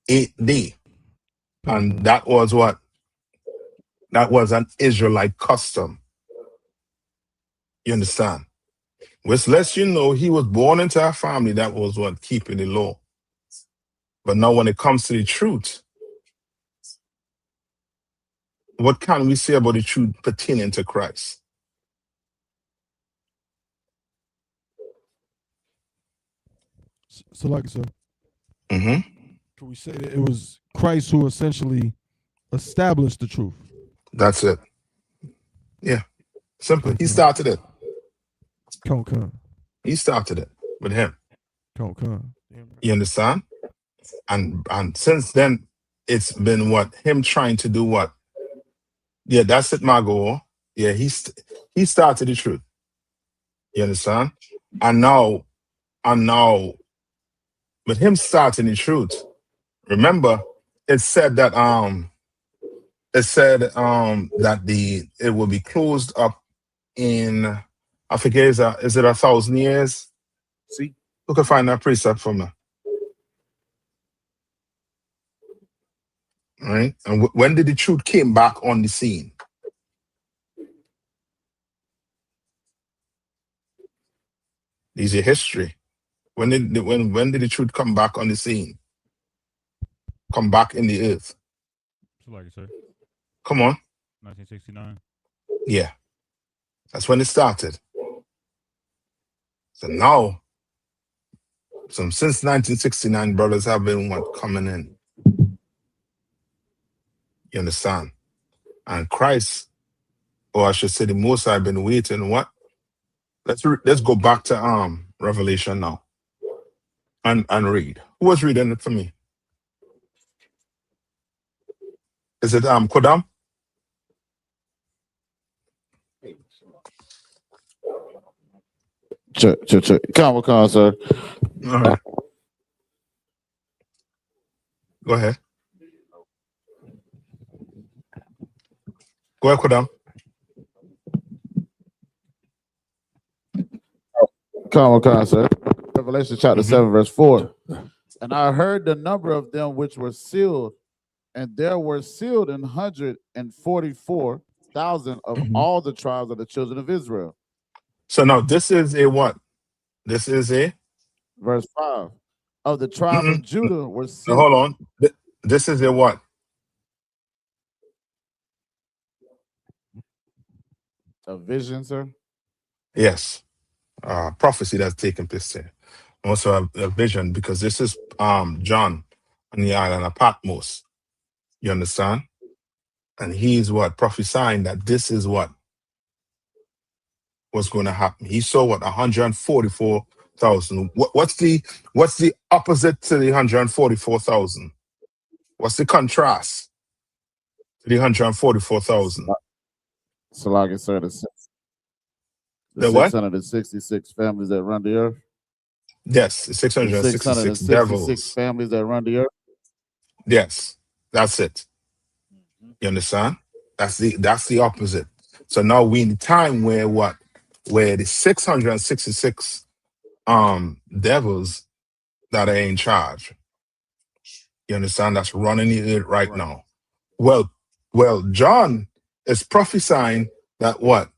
8th day. And that was what? That was an Israelite custom. You understand? Which lets you know he was born into a family that was what? Keeping the law. But now when it comes to the truth, what can we say about the truth pertaining to Christ? So like I said, Mm-hmm. can we say that it was Christ who essentially established the truth? That's it. Yeah. Simple. He started it. He started it with him. You understand? And since then, it's been what? Him trying to do what? Yeah, that's it, Margot. Yeah, he started the truth. You understand? And now, with him starting the truth, remember, it said that that it will be closed up in, I forget, is it 1,000 years? See, who can find that precept for me? All right, and when did the truth came back on the scene? These are history. When did the truth come back on the scene? Come back in the earth? So like you say, Come on. 1969. Yeah, that's when it started. So now, since 1969, brothers have been coming in. You understand? And Christ, or I should say, the Most High, been waiting. What? Let's go back to Revelation now, and read. Who was reading it for me? Is it Kodam? Check. Come on, sir. All right. Go ahead. Go ahead, Kodam. Come on, sir. Revelation chapter Mhm. 7, verse 4. And I heard the number of them which were sealed, and there were sealed 144,000 of Mhm. all the tribes of the children of Israel. So now this is a what? This is a Verse 5. Of the tribe of Judah were now, sealed. hold on. This is a what? A vision, sir. Yes. Prophecy that's taken place there. Also a vision, because this is John on the island of Patmos. You understand? And he's what? Prophesying that this is what was going to happen. He saw what? 144,000. What's the opposite to the 144,000? What's the contrast to the 144,000? So like I said, the The what? 666 families that run the earth. Yes, the The 666 666 devils. families that run the earth. Yes, that's it. You understand? That's the opposite. So now we in the time where what? Where the 666 devils that are in charge. You understand? That's running it right now. Well, John is prophesying that what?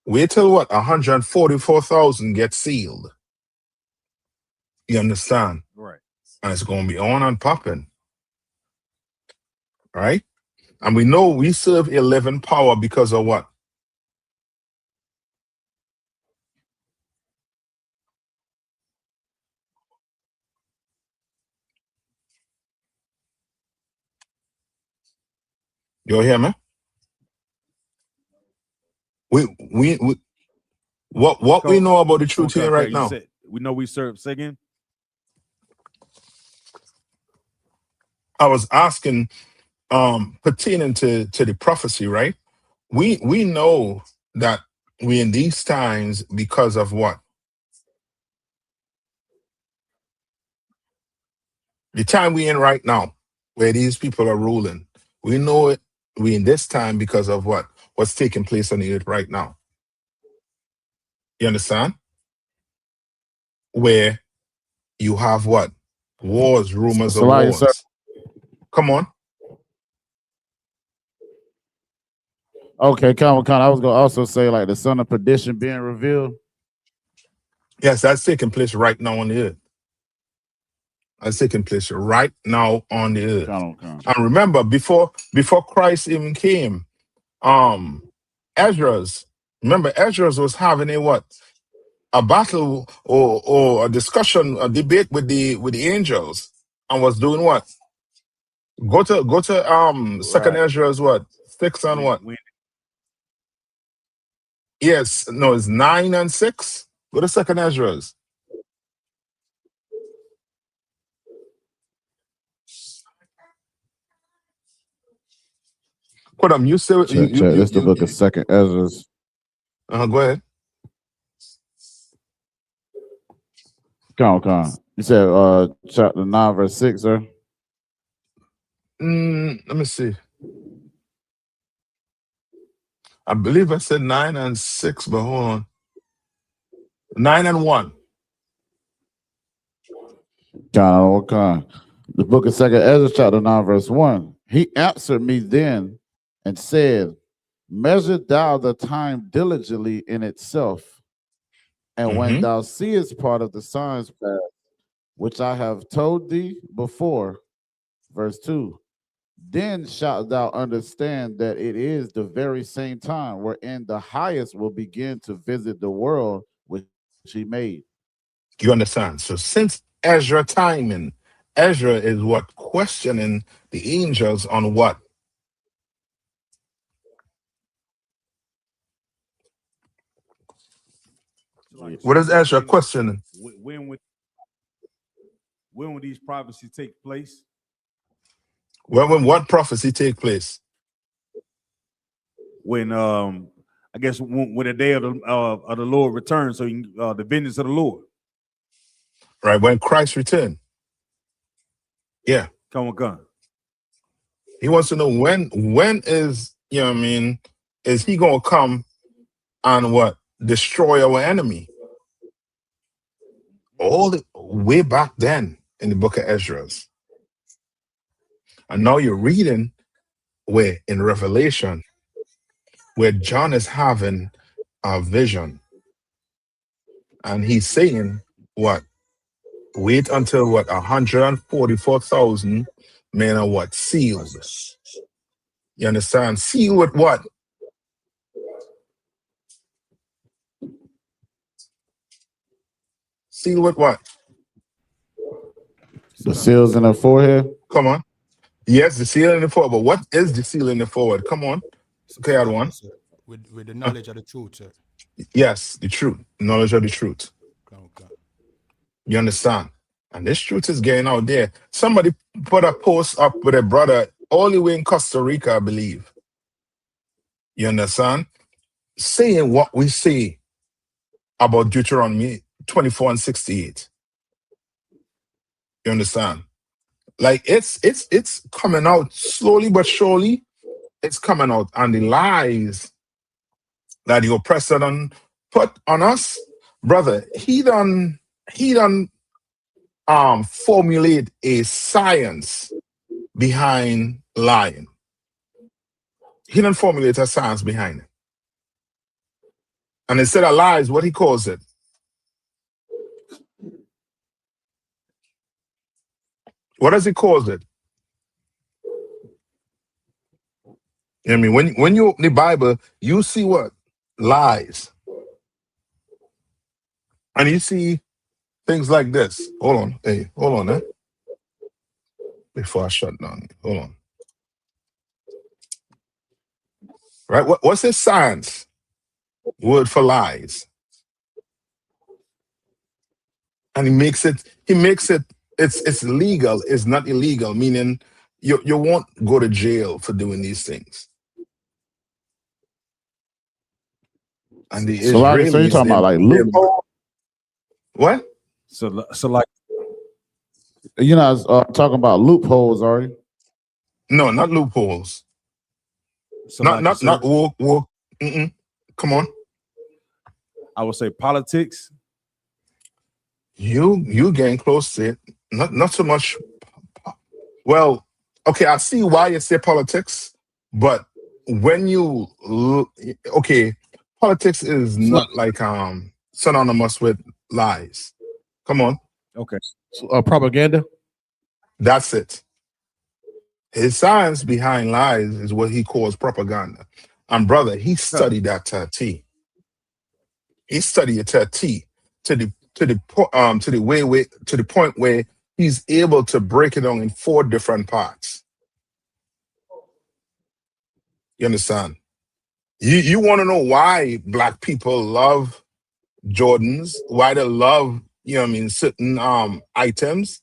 Wait till what? 144,000 get sealed. You understand? Right. And it's going to be on and popping. Right? And we know we serve a living power because of what? You hear me? What we know about the truth here right now? We know we serve singing. I was asking pertaining to the prophecy, right? We know that we in these times because of what? The time we in right now, where these people are ruling. We know it. We in this time because of what? What's taking place on the earth right now. You understand? Where you have what? Wars, rumors of like, sir. wars. Come on. Okay, come on. I was gonna also say like the son of perdition being revealed. Yes, that's taking place right now on the earth. That's taking place right now on the earth. And remember, before Christ even came, Ezra's was having a what? A battle or a discussion, a debate with the angels, and was doing what? Go to Second Ezra's what? 6 and what? Yes, no, it's 9 and 6. Go to Second Ezra's. What I'm used to. Check. That's the book of Second Ezra's. Go ahead. Come on. You said chapter 9, verse 6, sir. Let me see. I believe I said 9 and 6, but hold on. 9 and 1. The book of Second Ezra, chapter 9, verse 1. He answered me then and said, measure thou the time diligently in itself, and when thou seest part of the signs pass, which I have told thee before, verse 2, then shalt thou understand that it is the very same time wherein the highest will begin to visit the world which he made. You understand? So since Ezra timing, Ezra is what? Questioning the angels on what? What is Ezra questioning? When would these prophecies take place? When what prophecy take place? When I guess when the day of the Lord returns, so you can, the vengeance of the Lord. Right, when Christ returned. Yeah. Come on, gun. He wants to know when is, you know what I mean, is he gonna come and what? Destroy our enemy. All the way back then in the book of Ezra's. And now you're reading where in Revelation, where John is having a vision. And he's saying, what? Wait until what? 144,000 men are what? Sealed. You understand? Sealed with what? Sealed with what? The seals in the forehead. Come on. Yes, the seal in the forehead. But what is the seal in the forehead? Come on. Okay, I had one. With the knowledge of the truth, sir. Yes, the truth. Knowledge of the truth. Okay. You understand? And this truth is getting out there. Somebody put a post up with a brother all the way in Costa Rica, I believe. You understand? Saying what we say about Deuteronomy 24:68. You understand? Like it's coming out slowly but surely. It's coming out, and the lies that the oppressor done put on us, brother. He done formulate a science behind lying. He done formulate a science behind it. And instead of lies, what he calls it? What does he call it? I mean, when you open the Bible, you see what? Lies. And you see things like this. Hold on. Hey, hold on, before I shut down. Hold on. Right? What's his science? Word for lies. And he makes it, it's legal, it's not illegal, meaning you won't go to jail for doing these things. And the So like, so you're Israelis, talking about like loophole? what? So like, You're not talking about loopholes, are you? No, not loopholes. so Not like, not woke. Come on. I would say politics. You getting close to it. Not so much. Well, okay, I see why you say politics, but when you okay, politics is not like synonymous with lies. Come on. Okay. So, propaganda. That's it. His science behind lies is what he calls propaganda. And brother, he studied that to a T. He studied it to a T, to the point where he's able to break it down in 4 different parts. You understand? You want to know why black people love Jordans, why they love, you know what I mean, certain items?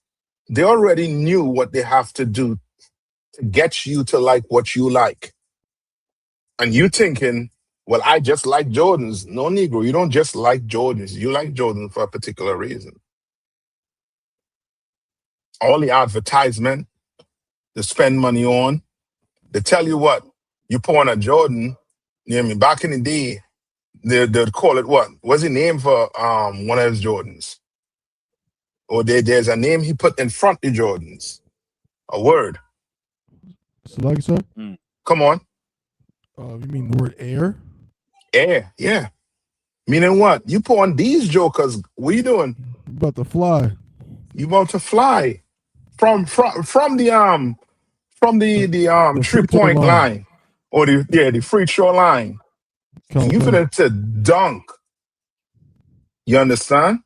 They already knew what they have to do to get you to like what you like. And you thinking, well, I just like Jordans. No, Negro, you don't just like Jordans. You like Jordans for a particular reason. All the advertisement, they spend money on, they tell you what, you put on a Jordan, you know what I mean? Back in the day, they'd call it what? What's the name for one of his Jordans? Or there's a name he put in front of Jordans. A word. So like, sir? Come on. You mean the word air? Air, yeah. Meaning what? You put on these jokers, what you doing? You about to fly. You about to fly from the 3-point line. Or the free throw line. And you finna to dunk. You understand?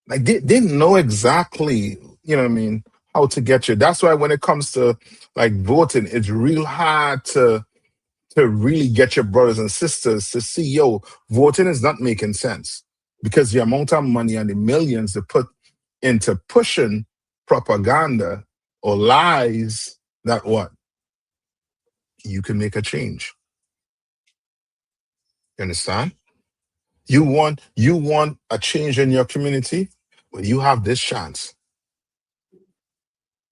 Like they didn't know exactly, you know what I mean, how to get you. That's why when it comes to like voting, it's real hard to really get your brothers and sisters to see, yo, voting is not making sense because the amount of money and the millions they put into pushing propaganda or lies that what? You can make a change. You understand? You want a change in your community? Well, you have this chance.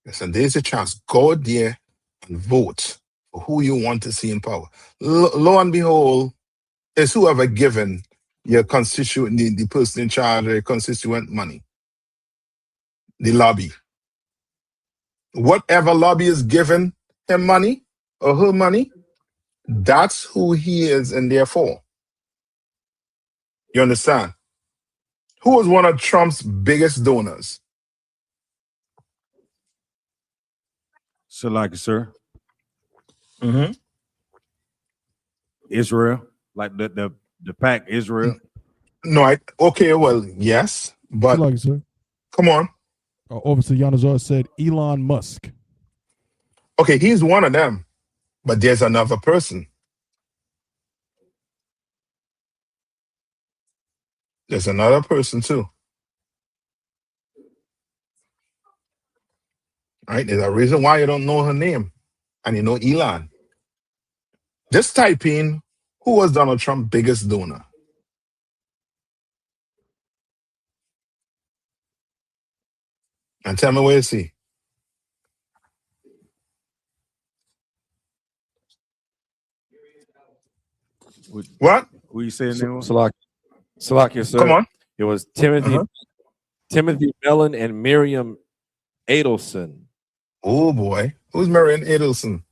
Listen, there's a chance. Go there and vote for who you want to see in power. Lo and behold, it's whoever given your constituent, the person in charge of your constituent money, the lobby. Whatever lobby is giving him money or her money, that's who he is and therefore. You understand? Who was one of Trump's biggest donors? So like, sir, Mm-hmm. Israel, like the pack Israel. No, okay, well, yes, but Salaki, sir. come on. Officer Yanazar said Elon Musk. Okay, he's one of them, but there's another person. There's another person too. Right? There's a reason why you don't know her name, and you know Elon. Just type in who was Donald Trump's biggest donor. And tell me where you see. What? Who you saying there? Salaki, sir. Come on. It was Timothy Mellon and Miriam Adelson. Oh boy. Who's Marion Adelson?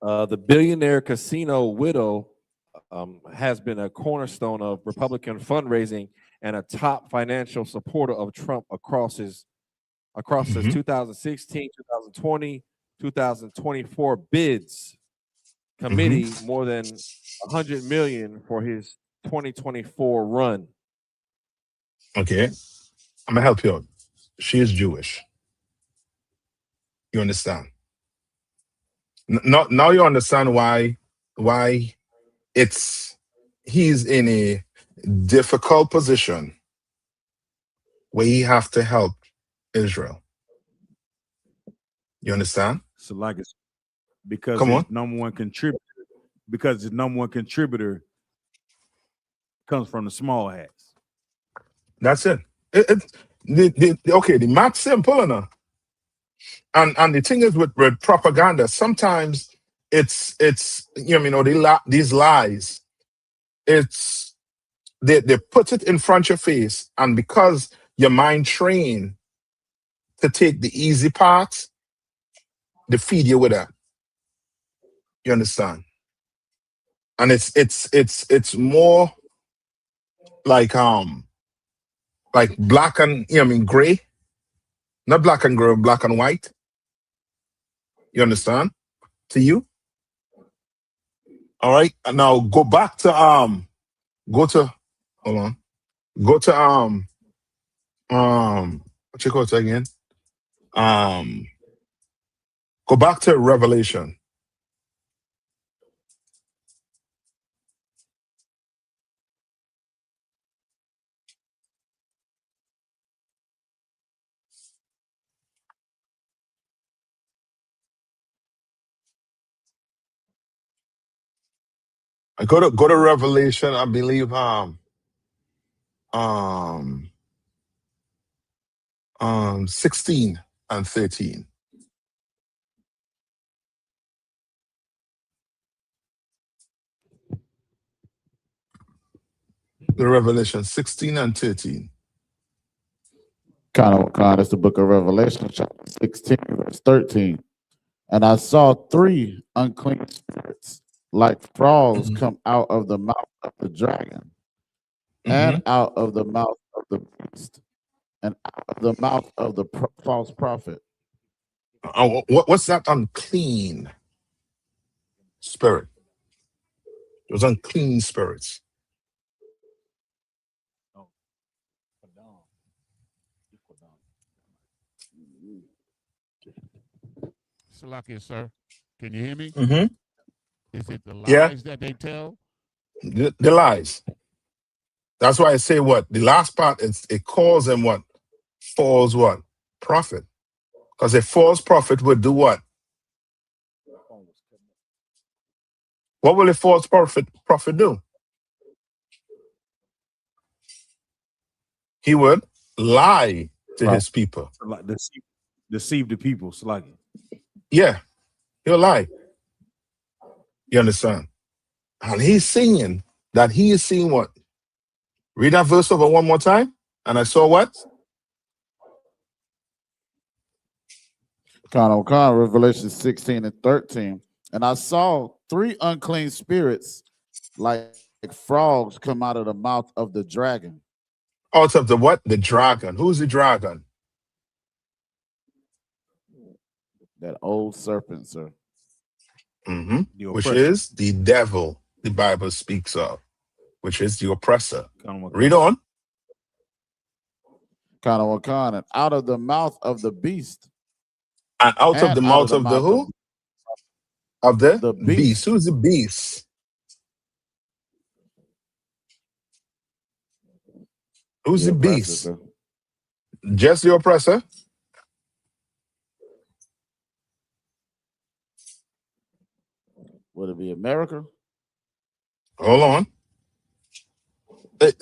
The billionaire casino widow has been a cornerstone of Republican fundraising and a top financial supporter of Trump across his 2016, 2020, 2024 bids. Committee more than $100 million for his 2024 run. Okay. I'm gonna help you out. She is Jewish. You understand? Now you understand why he's in a difficult position where he have to help Israel. You understand? So like, it's because Come on. his number one contributor, because his number one contributor comes from the small hats. That's it. Okay, the math's simple enough. And the thing is with propaganda, sometimes it's these lies. It's they put it in front of your face, and because your mind trained to take the easy parts, they feed you with that. You understand? And it's more like black and gray, not black and gray, black and white. You understand? To you. All right. And now go back to hold on. Go to what you call it again? Go back to Revelation. I go to Revelation, I believe 16 and 13. The Revelation 16 and 13. That's the book of Revelation, chapter 16, verse 13. And I saw 3 unclean spirits like frogs come out of the mouth of the dragon, and out of the mouth of the beast, and out of the mouth of the false prophet. What's that unclean spirit? Those unclean spirits. Salakia, sir. Can you hear me? Is it the lies that they tell? The lies. That's why I say what? The last part, it calls them what? False what? Prophet. Because a false prophet would do what? What will a false prophet do? He would lie to his people. Like deceive the people. It's like Yeah, he'll lie. You understand? And he's saying that he is seeing what? Read that verse over one more time. And I saw what? Revelation 16 and 13. And I saw 3 unclean spirits like frogs come out of the mouth of the dragon. Out of the what? The dragon. Who's the dragon? That old serpent, sir. Which is the devil the Bible speaks of, which is the oppressor. Read on. And out of the mouth of the beast. And out of the mouth of the who? Of the beast. Who's the beast? Who's the beast? Sir. Just the oppressor? Would it be America? Hold on.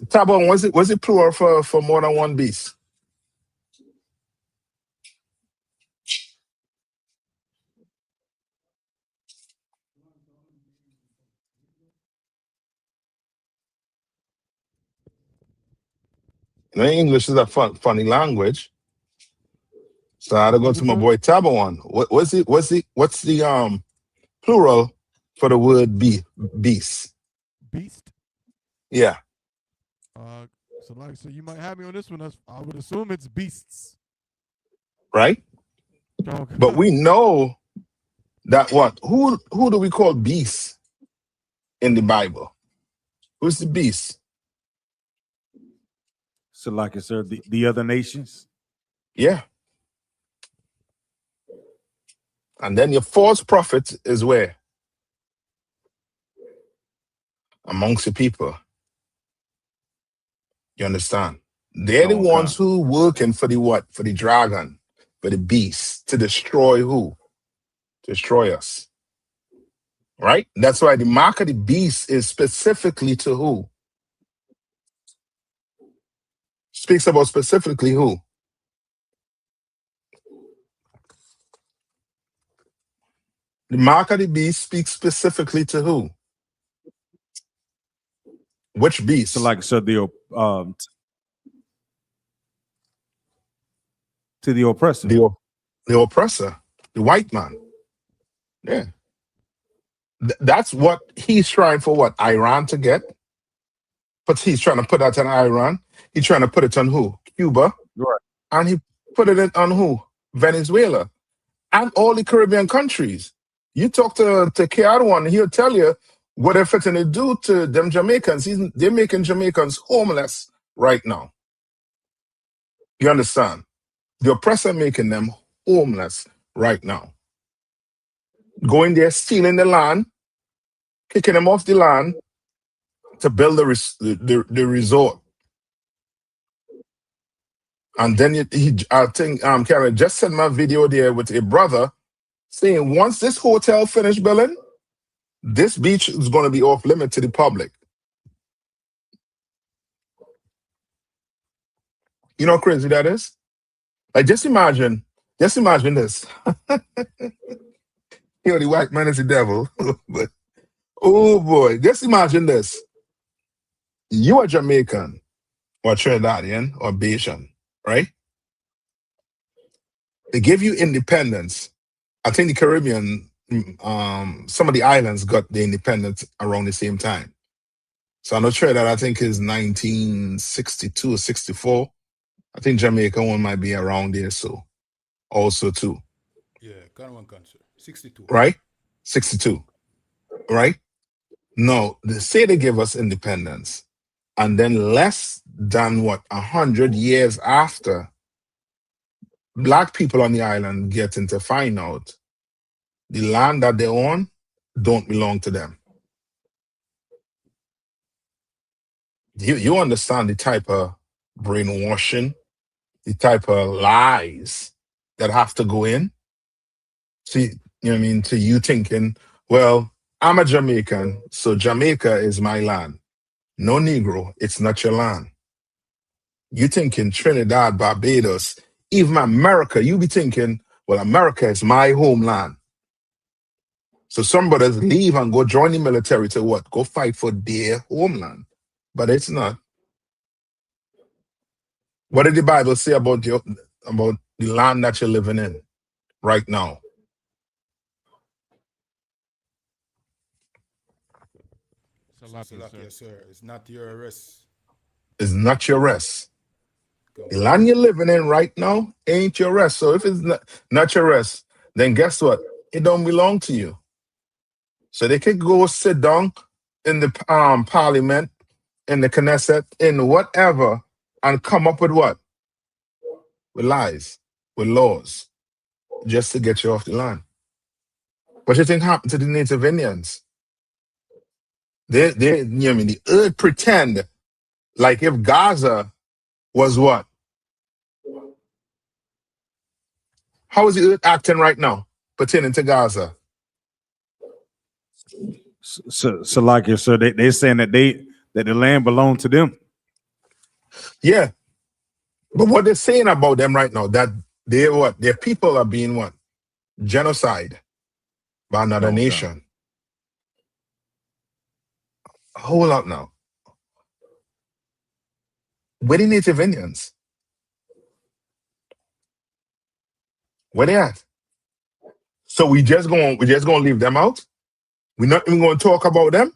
Tabon, was it plural for more than one beast? Now, English is a funny language. So I had to go to my boy Tabon. What's the plural for the word beast? Beast? Yeah. So you might have me on this one. I would assume it's beasts. Right? Okay. But we know that what? Who do we call beasts in the Bible? Who's the beast? So like sir, the other nations. Yeah. And then your false prophet is where? Amongst the people. You understand? They're the ones who working for the what? For the dragon, for the beast, to destroy who? Destroy us. Right? That's why the mark of the beast is specifically to who? Speaks about specifically who? The mark of the beast speaks specifically to who? Which beast? So like so the to the oppressor. The oppressor, the white man. Yeah. That's what he's trying for what? Iran to get? But he's trying to put that on Iran. He's trying to put it on who? Cuba. Right. And he put it on who? Venezuela. And all the Caribbean countries. You talk to K1, he'll tell you what they're fitting to do to them Jamaicans. They're making Jamaicans homeless right now. You understand? The oppressor making them homeless right now. Going there, stealing the land, kicking them off the land to build the resort. And then I think Karen just sent my video there with a brother saying once this hotel finished building, this beach is going to be off limit to the public. You know how crazy that is? Like just imagine this. You know, the white man is the devil. But oh boy, just imagine this. You are Jamaican or Trinidadian or Bayesian, right? They give you independence. I think the Caribbean, some of the islands got the independence around the same time. So I know Trinidad, I think is 1962 or 64. I think Jamaica one might be around there, so also too. Yeah, one cancer. 62. Right? 62. Right? No, they say they give us independence. And then less than what, 100 years after, Black people on the island getting to find out the land that they own don't belong to them. You understand the type of brainwashing, the type of lies that have to go in? See, you know what I mean? To you thinking, well, I'm a Jamaican, so Jamaica is my land. No, Negro, it's not your land. You thinking Trinidad, Barbados, even America, you be thinking, well, America is my homeland. So some brothers leave and go join the military to what? Go fight for their homeland. But it's not. What did the Bible say about the land that you're living in right now? Salakia, sir. It's not your rest. It's not your rest. The land you're living in right now ain't your rest. So if it's not your rest, then guess what? It don't belong to you. So they can go sit down in the parliament, in the Knesset, in whatever, and come up with what? With lies, with laws, just to get you off the land. What you think happened to the native Indians? They the earth pretend like if Gaza was what? How is the earth acting right now pertaining to Gaza? So like you, sir, they saying that the land belonged to them. Yeah. But what they're saying about them right now, that their people are being what? Genocide by another nation. Hold up now. Where the native Indians? Where they at? So we just gonna leave them out? We're not even gonna talk about them?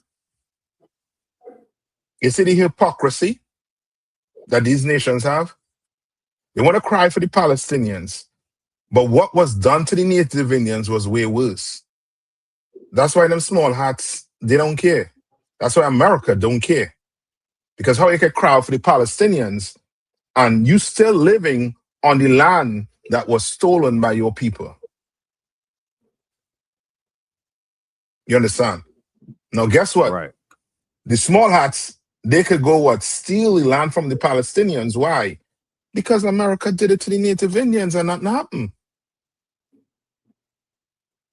You see the hypocrisy that these nations have? They want to cry for the Palestinians, but what was done to the native Indians was way worse. That's why them small hats, they don't care. That's why America don't care. Because how you can cry for the Palestinians and you still living on the land that was stolen by your people. You understand? Now guess what? Right. The small hats, they could go what? Steal the land from the Palestinians. Why? Because America did it to the native Indians and nothing happened.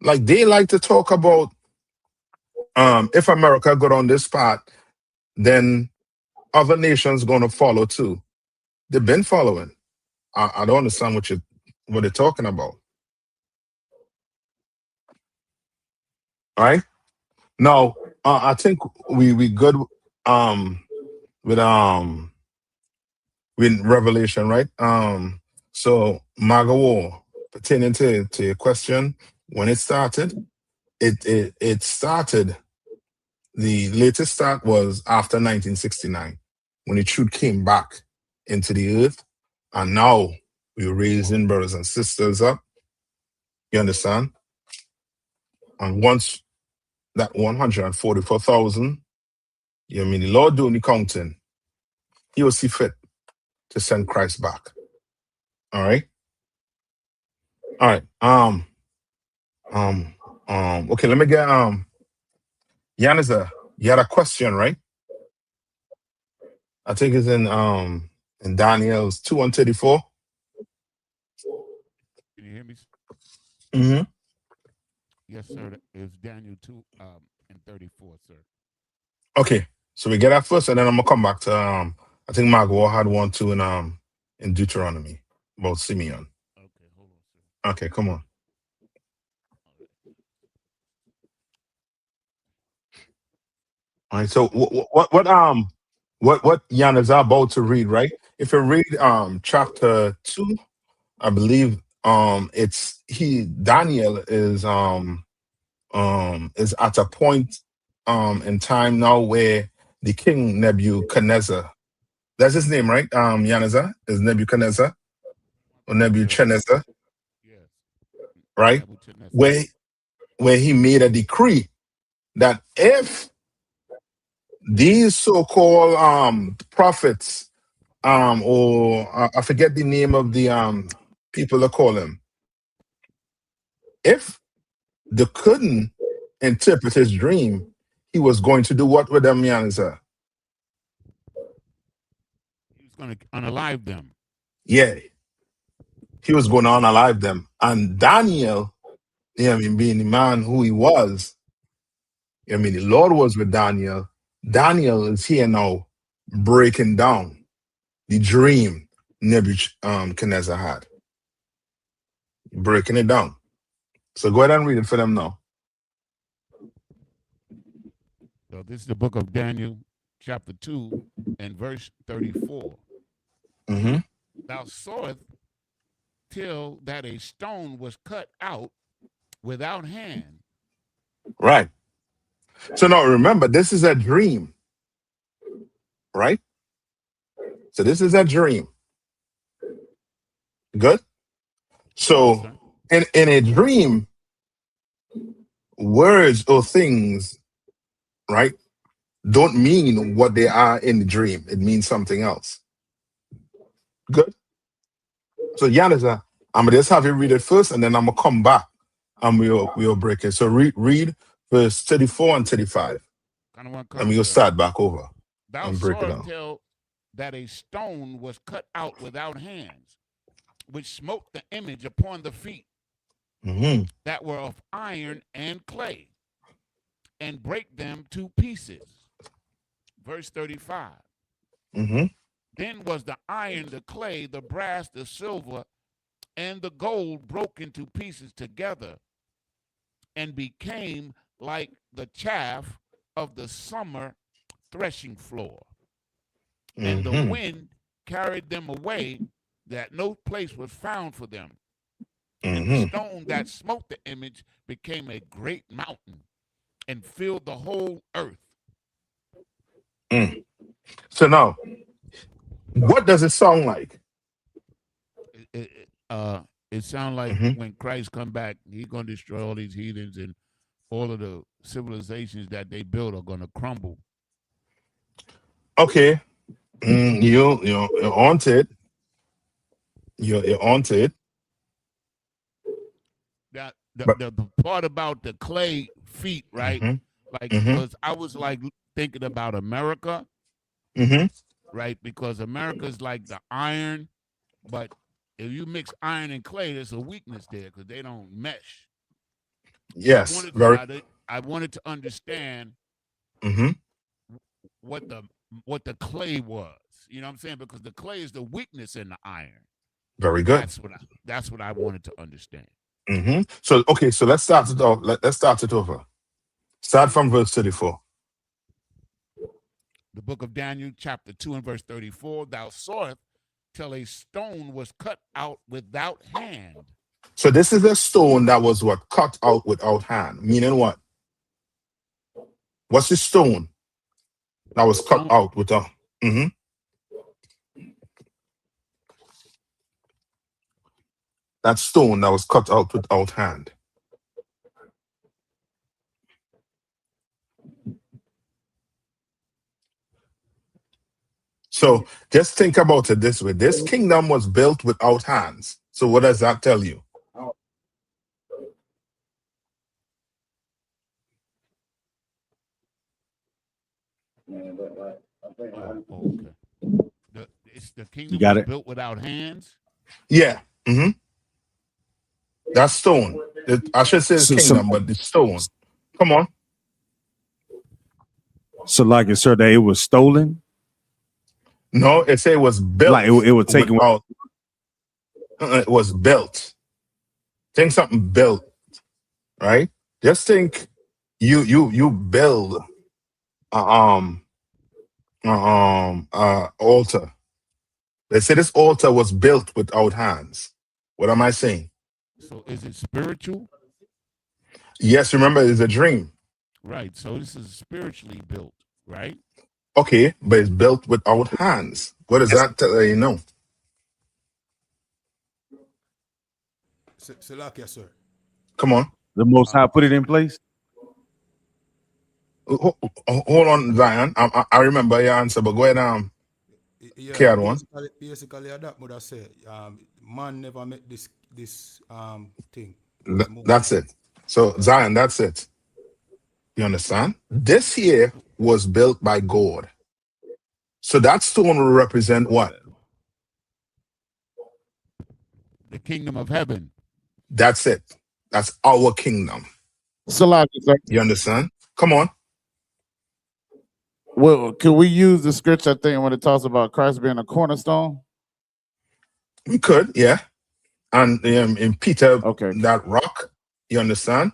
Like they like to talk about if America got on this path, then other nations gonna follow too. They've been following. I don't understand what they're talking about. All right. Now I think we good with Revelation, right? So MAGA war, pertaining to your question, when it started, it started, the latest start was after 1969, when the truth came back into the earth, and now we're raising brothers and sisters up. You understand? And once that 144,000, the Lord doing the counting, he will see fit to send Christ back. All right. All right. Okay, let me get Yaniza, you had a question, right? I think it's in Daniel's 2:34. Can you hear me? Mm-hmm. Yes, sir. It's Daniel 2:34, sir. Okay, so we get that first, and then I'm gonna come back to I think Margot had one too in Deuteronomy about Simeon. Okay, hold on, sir. Okay, come on. All right. So what Jan is about to read, right? If you read chapter 2, I believe it's Daniel is at a point in time now where the king Nebuchadnezzar, that's his name, right? Yanaza is Nebuchadnezzar or Nebuchadnezzar, Yes. right? Where he made a decree that if these so-called prophets, or I forget the name of the people that call them, if they couldn't interpret his dream, he was going to do what with them, Yaniza? He was going to unalive them. Yeah, he was going to unalive them. And Daniel, being the man who he was, the Lord was with Daniel. Daniel is here now breaking down the dream Nebuchadnezzar had. Breaking it down. So go ahead and read it for them now. So this is the book of Daniel, chapter 2, and verse 34. Mm-hmm. Thou sawest till that a stone was cut out without hand. Right. So now remember, this is a dream. Right? So this is a dream. Good? So in a dream, words or things, right, don't mean what they are in the dream. It means something else. Good? So Yana, I'm gonna just have you read it first, and then I'm gonna come back and we'll break it. So read verse 34 and 35. And we'll start back over and break it down. Till that a stone was cut out without hands, which smote the image upon the feet that were of iron and clay, and break them to pieces. Verse 35. Then was the iron, the clay, the brass, the silver, and the gold broken to pieces together, and became like the chaff of the summer threshing floor. And the wind carried them away, that no place was found for them. And the stone that smote the image became a great mountain and filled the whole earth. So now, what does it sound like? It sounds like when Christ come back, he's going to destroy all these heathens, and all of the civilizations that they built are going to crumble. Okay. You're onto it. You're onto it. That the part about the clay feet, right? Like, because I was like thinking about America, right? Because America's like the iron, but if you mix iron and clay, there's a weakness there because they don't mesh. Yes, I wanted to understand what the clay was. You know what I'm saying? Because the clay is the weakness in the iron. Very good. That's what I wanted to understand. So okay, so let's start it off. Let's start it over. Start from verse 34. The book of Daniel, chapter 2 and verse 34. Thou sawest till a stone was cut out without hand. So this is a stone that was what? Cut out without hand. Meaning what? What's the stone that was cut out without? That stone that was cut out without hand. So just think about it this way. This kingdom was built without hands. So what does that tell you? Okay. The kingdom got was it? built without hands? Yeah. That stone. I should say the kingdom, but the stone. Come on. So like it, sir, that it was stolen? No, it say it was built. Like it was taken without, it was built. Think something built, right? Just think you build altar. They say this altar was built without hands. What am I saying? So is it spiritual? Yes, remember it's a dream. Right. So this is spiritually built, right? Okay, but it's built without hands. What does that tell you? Know? Salakia, sir. Come on. The Most High put it in place? Hold on, Zion. I remember your answer, but go ahead. Carry on. Basically, that would have said, man never met this thing. That's it. So Zion, that's it. You understand? This here was built by God. So that stone will represent what? The kingdom of heaven. That's it. That's our kingdom. You understand? Come on. Well, can we use the scripture thing when it talks about Christ being a cornerstone? We could, yeah. And in Peter, Okay. that rock, you understand?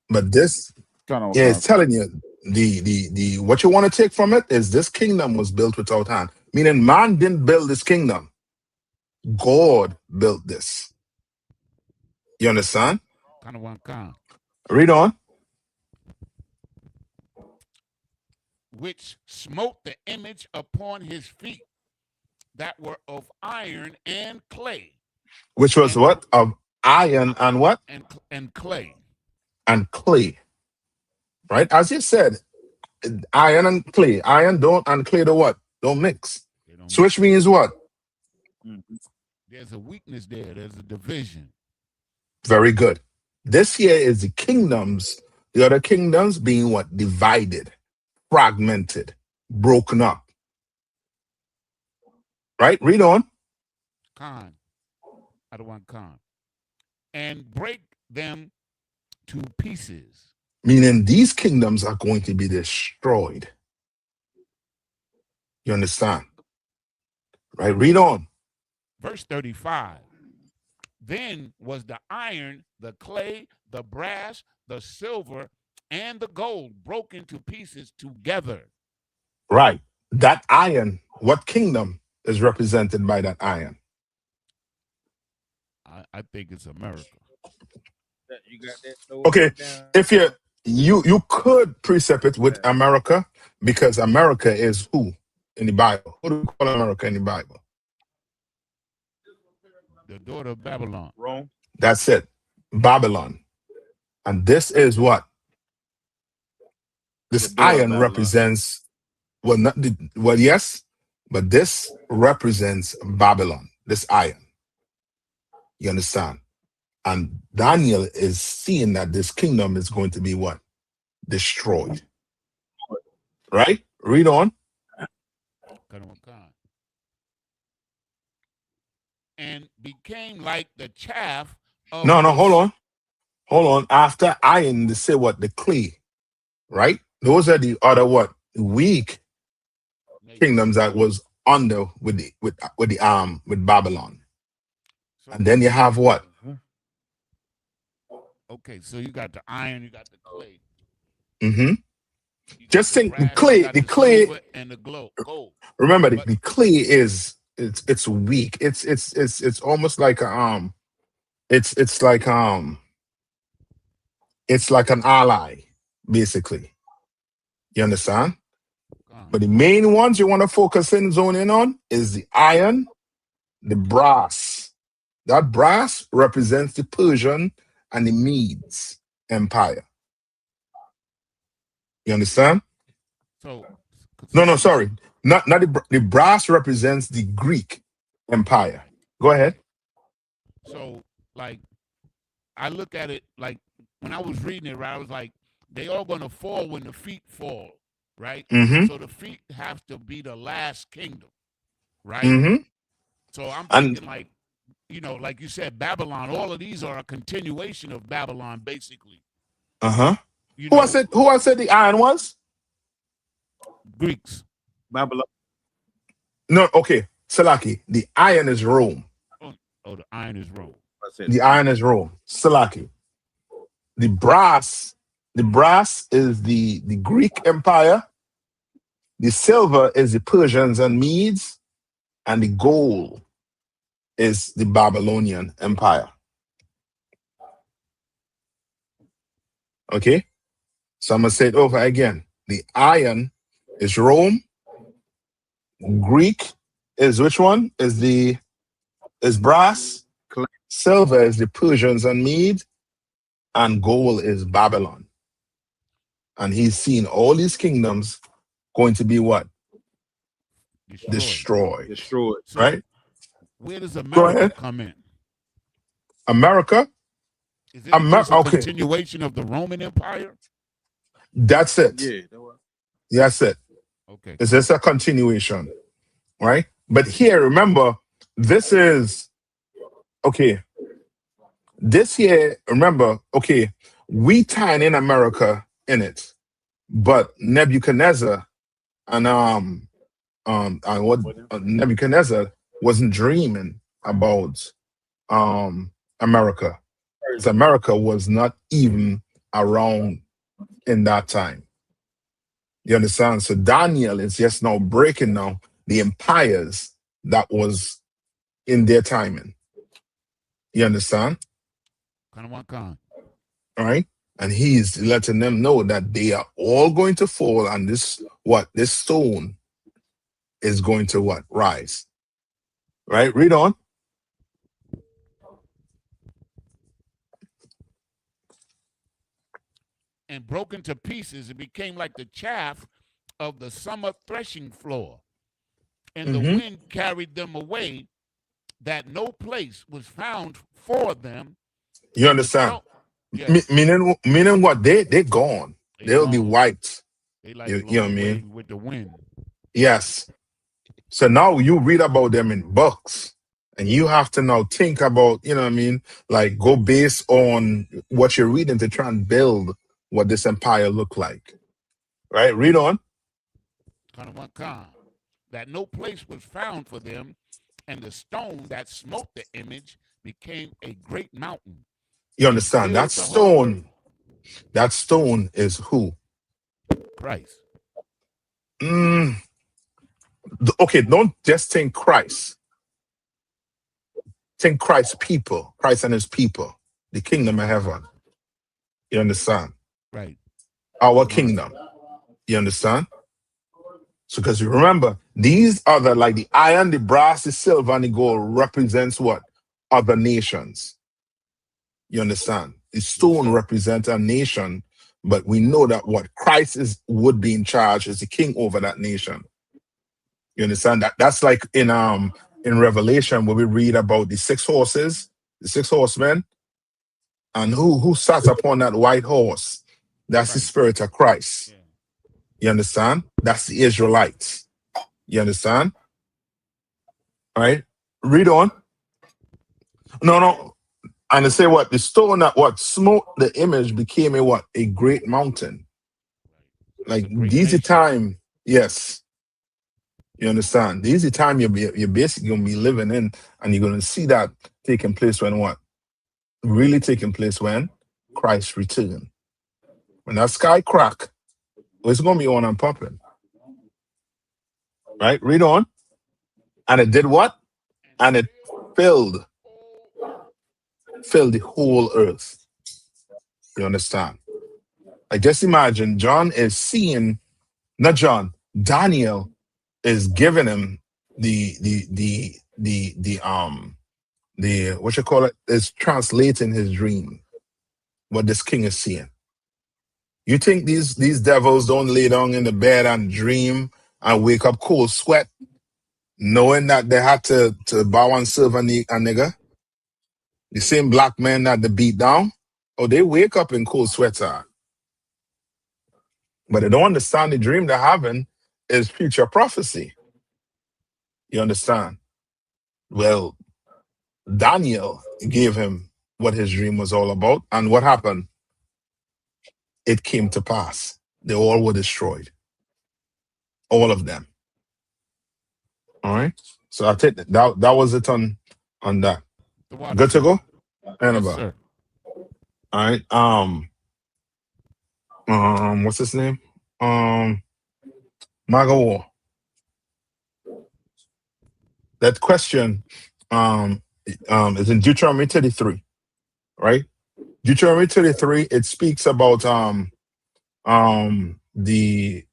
But this, Kind of. yeah, it's telling you the what you want to take from it is this kingdom was built without hand. Meaning man didn't build this kingdom. God built this. You understand? Kind of one kind. Read on. Which smote the image upon his feet that were of iron and clay. Which was And- what? Of iron and what? And clay. And clay. Right? As you said, iron and clay. Iron don't and clay do what? Don't mix. So which means what? There's a weakness there. There's a division. Very good. This here is the kingdoms, the other kingdoms being what? Divided, fragmented, broken up. Right? Read on. Con. I don't want con. And break them to pieces. Meaning these kingdoms are going to be destroyed. You understand? Right? Read on. Verse 35. Then was the iron, the clay, the brass, the silver, and the gold broken to pieces together. Right. That iron, what kingdom is represented by that iron? I think it's America. You got that? Okay, if you could precept it with America, because America is who in the Bible? Who do we call America in the Bible? The daughter of Babylon. Rome. That's it. Babylon. And this is what? This The daughter of iron Babylon. represents, well, yes, but this represents Babylon, this iron. You understand? And Daniel is seeing that this kingdom is going to be what? Destroyed. Right? Read on. And became like the chaff of No, the hold on. Hold on. After iron, they say what? The clay. Right? Those are the other what? Weak kingdoms that was under with Babylon. And then you have what? Okay, so you got the iron, you got the clay. Mm-hmm. Just think brass, the clay, silver, and the gold. remember the clay is it's weak. It's almost like a it's like an ally, basically. You understand? But the main ones you want to focus in, zone in on is the iron, the brass. That brass represents the Persian and the Medes Empire. You understand? So no, sorry. Not the brass represents the Greek Empire. Go ahead. So, like, I look at it like when I was reading it, right? I was like, they all gonna fall when the feet fall, right? Mm-hmm. So the feet have to be the last kingdom, right? Mm-hmm. So I'm thinking, like, you know, like you said, Babylon. All of these are a continuation of Babylon, basically. Uh-huh. Who I said the iron was? Greeks. Babylon. No, okay. Salaki. The iron is Rome. Oh, the iron is Rome. The iron is Rome. Salaki. The brass is the Greek Empire. The silver is the Persians and Medes, and the gold is the Babylonian Empire. Okay? So I'm going to say it over again. The iron is Rome. Greek is which one? Is brass. Silver is the Persians and Medes, and gold is Babylon. And he's seen all these kingdoms going to be what? Destroyed. So right? Where does America come in? America? Is it just a continuation of the Roman Empire? That's it. Yeah. That's it. Okay. It's just a continuation, right? But here, remember, this is, okay, this here, remember, okay, we tying in America in it but Nebuchadnezzar and what Nebuchadnezzar wasn't dreaming about America. Because America was not even around in that time. You understand? So Daniel is just now breaking down the empires that was in their timing. You understand? All right? And he's letting them know that they are all going to fall, and this stone is going to rise. Right? Read on. And broken to pieces, it became like the chaff of the summer threshing floor. And the wind carried them away, that no place was found for them. You understand? Yes. Meaning what? They're gone. They'll be wiped. They like You know what I mean? with the wind. Yes. So now you read about them in books, and you have to now think about, you know what I mean, like go based on what you're reading to try and build what this empire looked like. Right? Read on. That no place was found for them, and the stone that smote the image became a great mountain. You understand? That stone is who? Christ. Okay, don't just think Christ. Think Christ's people, Christ and his people, the kingdom of heaven. You understand? Right. Our kingdom. You understand? So, because you remember, these other, like the iron, the brass, the silver, and the gold represents what? Other nations. You understand? The stone represents a nation, but we know that what Christ would be in charge as the king over that nation. You understand? That's like in Revelation where we read about the 6 horses, the 6 horsemen, and who sat upon that white horse. That's the spirit of Christ. Yeah. You understand? That's the Israelites. You understand? All right. Read on. No. And they say what? The stone that smote the image became a great mountain. Like these time, yes. You understand? These are time you're basically gonna be living in, and you're gonna see that taking place when what? Really taking place when Christ return. When that sky crack, it's gonna be on and popping. Right? Read on. And it did what? And it filled the whole earth. You understand? Like just imagine John is seeing, not John, Daniel is giving him the what you call it, is translating his dream, what this king is seeing. You think these devils don't lay down in the bed and dream and wake up cold sweat, knowing that they had to bow and serve a nigger? The same black men that they beat down, or they wake up in cold sweats. But they don't understand the dream they're having is future prophecy. You understand? Well, Daniel gave him what his dream was all about. And what happened? It came to pass. They all were destroyed. All of them. All right? So I think that was it on that. Good to go? Yes, all right. What's his name? Magawa. That question is in Deuteronomy 33, right? Deuteronomy 33, it speaks about the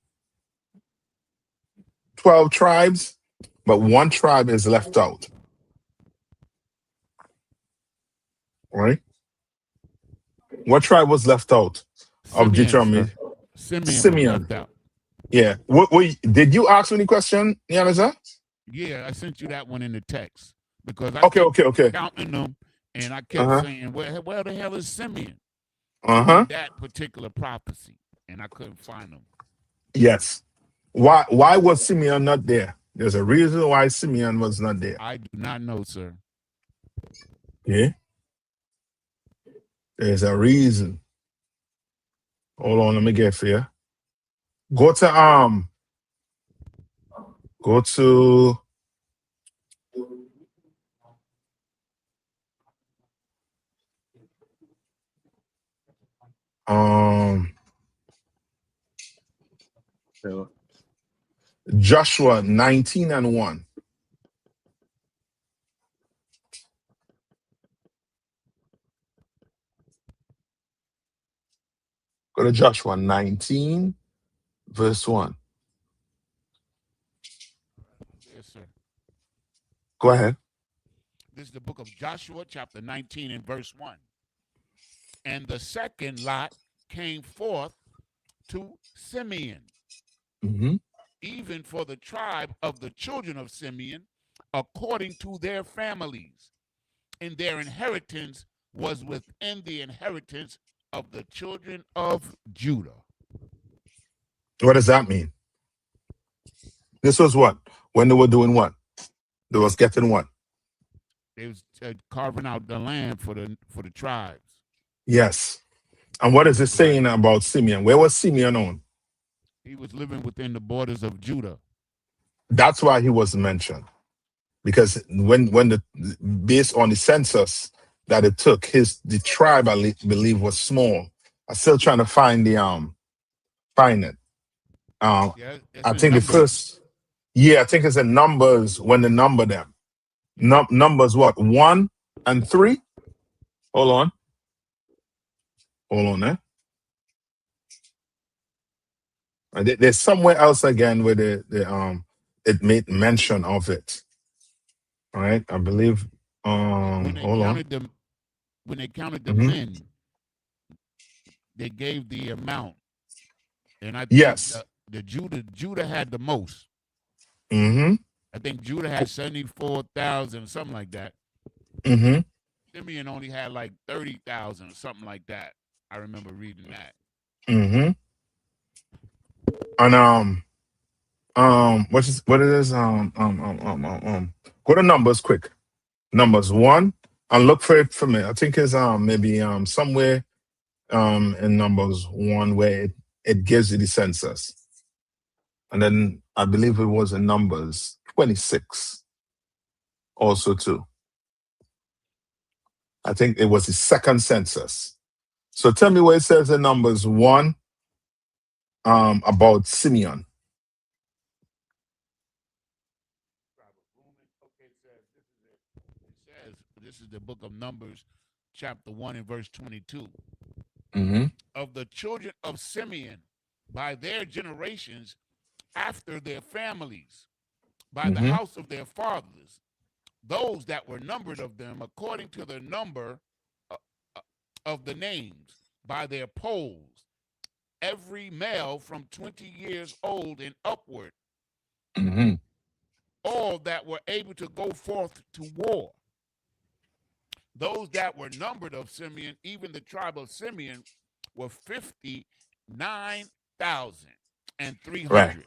12 tribes, but one tribe is left out. Right? What tribe was left out of Deuteronomy? Simeon. Left out. Yeah. What did you ask me any question, Yanaza? Yeah, I sent you that one in the text because I kept counting them, and I kept saying, "Where the hell is Simeon?" That particular prophecy, and I couldn't find them. Yes. Why was Simeon not there? There's a reason why Simeon was not there. I do not know, sir. Yeah. There's a reason. Hold on, let me get for you. Go to Joshua 19:1. Go to Joshua 19, verse 1. Yes, sir. Go ahead. This is the book of Joshua, chapter 19 and verse 1. And the second lot came forth to Simeon, Mm-hmm. even for the tribe of the children of Simeon, according to their families. And their inheritance was within the inheritance of the children of Judah. What does that mean? This was what? When they were doing what? They was getting what? They was carving out the land for the tribes. Yes. And what is it saying about Simeon? Where was Simeon on? He was living within the borders of Judah. That's why he was mentioned. Because when the based on the census that it took, the tribe I believe was small. I'm still trying to find find it. Yeah, I think the first, I think it's in Numbers when they number them. Numbers what? 1 and 3? Hold on, eh? There's somewhere else again where it made mention of it. All right, I believe. When they Hold on. When they counted the men, they gave the amount, and I think the Judah had the most. Mm-hmm. I think Judah had 74,000, something like that. Mm-hmm. Simeon only had like 30,000 or something like that. I remember reading that. Mm-hmm. And what it is? Go to Numbers quick. Numbers 1 and look for it for me. I think it's maybe somewhere in Numbers 1 where it gives you the census. And then I believe it was in Numbers 26 also too. I think it was the second census. So tell me where it says in Numbers 1 about Simeon. It says, this is the book of Numbers, chapter 1 and verse 22. Mm-hmm. Of the children of Simeon, by their generations, after their families, by the house of their fathers, those that were numbered of them according to the number of the names, by their polls, every male from 20 years old and upward, all that were able to go forth to war. Those that were numbered of Simeon, even the tribe of Simeon, were 59,300.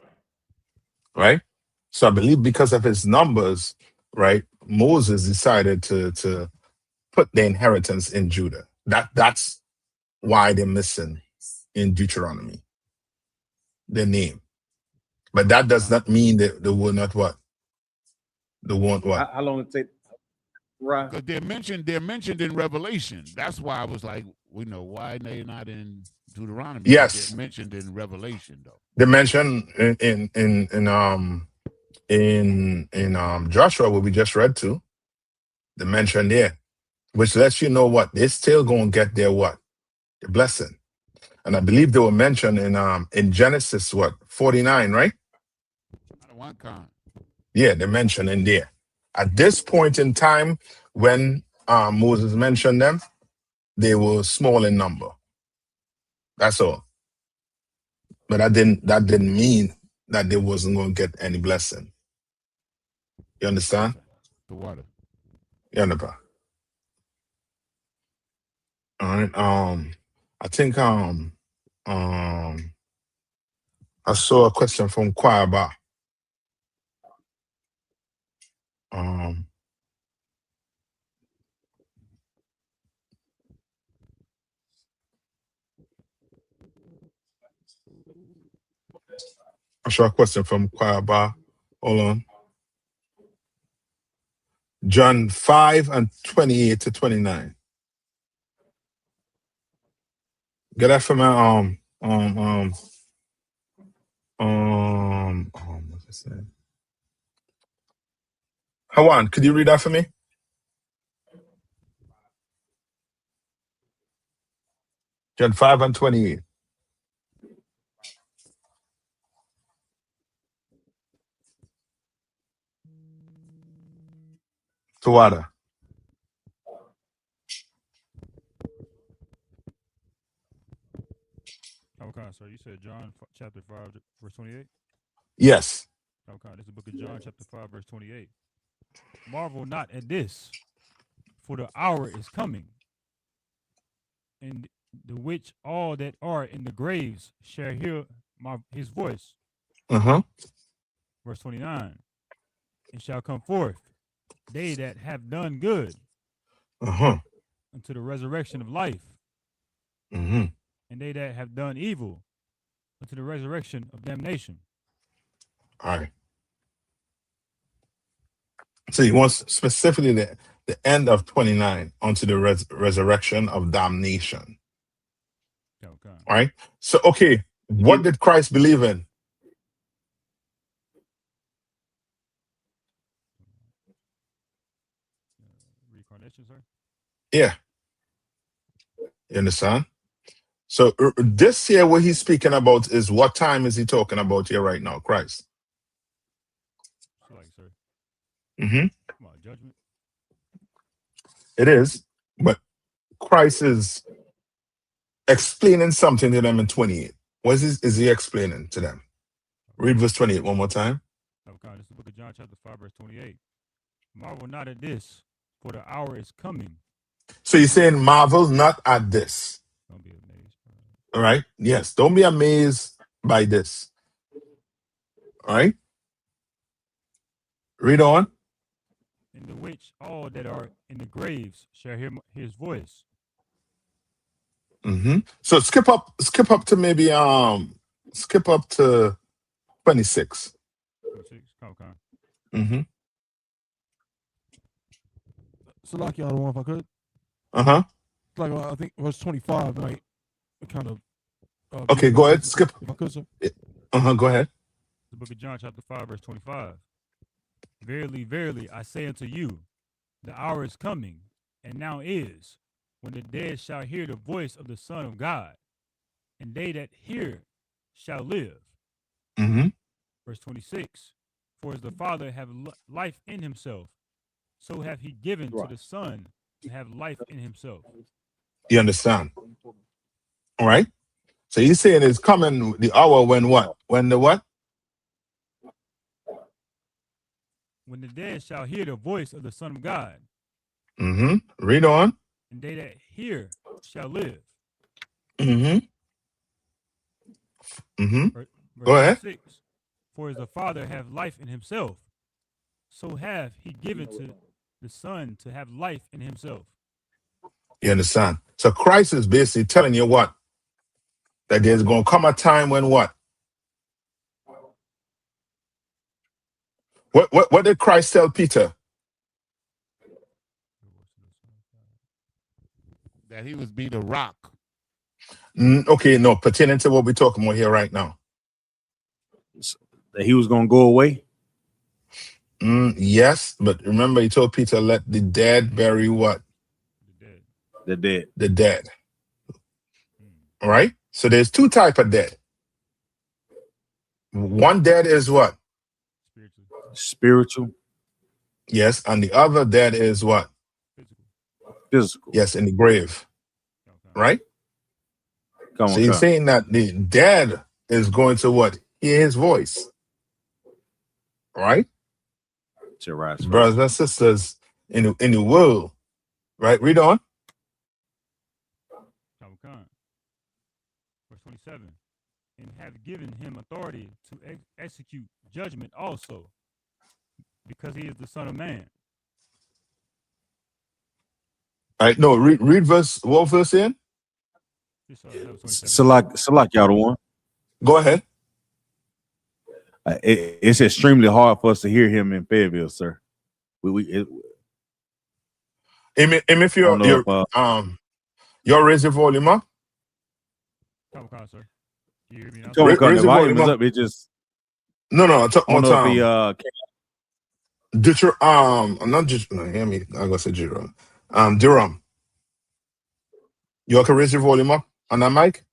Right. So I believe because of his numbers, right, Moses decided to put the inheritance in Judah. That's why they're missing in Deuteronomy the name. But that does not mean that they will not what? They won't what? How long it take? Right. Because they're mentioned in Revelation. That's why I was like, we know why they're not in Deuteronomy. Yes. They're mentioned in Revelation though. They mentioned in Joshua, what we just read to, they mentioned there, which lets you know what? They're still gonna get their what? The blessing. And I believe they were mentioned in Genesis, what, 49, right? One kind. Yeah, they mentioned in there. At this point in time, when Moses mentioned them, they were small in number. That's all. But that didn't mean that they wasn't going to get any blessing. You understand? The water. You understand? All right. I think I saw a question from Kwaba. I show a question from Kwaba. Hold on. John 5:28 to 29. Get that from my what's it say? Hawan, could you read that for me? John 5:28. Tawada. Okay, so you said John chapter 5, verse 28? Yes. Okay, this is the book of John, chapter 5, verse 28. Marvel not at this, for the hour is coming, in the which all that are in the graves shall hear his voice. Verse 29. And shall come forth, they that have done good, unto the resurrection of life. And they that have done evil, unto the resurrection of damnation. All right. So he wants specifically the end of 29 onto the resurrection of damnation. Okay. All right. So, okay, what did Christ believe in? Reincarnation, sir? Yeah. You understand? So this here, what he's speaking about is what time is he talking about here right now, Christ? Like, sir. Mm-hmm. Come on, judgment. It is, but Christ is explaining something to them in 28. What is he explaining to them? Read verse 28 one more time. Okay, this is the book of John, chapter 5, verse 28. Marvel not at this, for the hour is coming. So he's saying, marvel not at this. Don't be amazed. All right? Yes, don't be amazed by this. All right? Read on. In the which all that are in the graves shall hear his voice. So skip up to maybe skip up to 26. 26. Okay. So like y'all the one if I could. Like I think verse 25, right? Kind of okay, go ahead. Skip. If I could, sir. Go ahead. The book of John, chapter 5, verse 25. Verily, verily, I say unto you, the hour is coming, and now is, when the dead shall hear the voice of the Son of God, and they that hear shall live. Verse 26. For as the Father have life in himself, so have he given to the Son to have life in himself. You understand? All right. So he's saying it's coming the hour when what? When the what? When the dead shall hear the voice of the Son of God. Read on. And they that hear shall live. Verse Go ahead. 6. For as the Father have life in himself, so have he given to the Son to have life in himself. You understand? So Christ is basically telling you what? That there's going to come a time when what? What did Christ tell Peter? That he would be the rock. Okay, no, pertaining to what we're talking about here right now. That he was going to go away? Yes, but remember he told Peter, let the dead bury what? The dead. The dead. All right? So there's two types of dead. One dead is what? Spiritual. Yes, and the other dead is what? Physical. Yes, in the grave. Right? So he's saying that the dead is going to what? Hear his voice. Right? Brothers and sisters in the world. Right? Read on. Verse 27. And have given him authority to execute judgment also, because he is the Son of Man. All right, no, read verse, what verse in? Salak, y'all the one. Go ahead. It's extremely hard for us to hear him in Fayetteville, sir. If you're raise your volume up. Come on, sir. You hear me now? The volume is up. It just no. Talk more time. Not just no. Hear me. I'm gonna say Jerome. Durham. You can raise your volume up on that mic.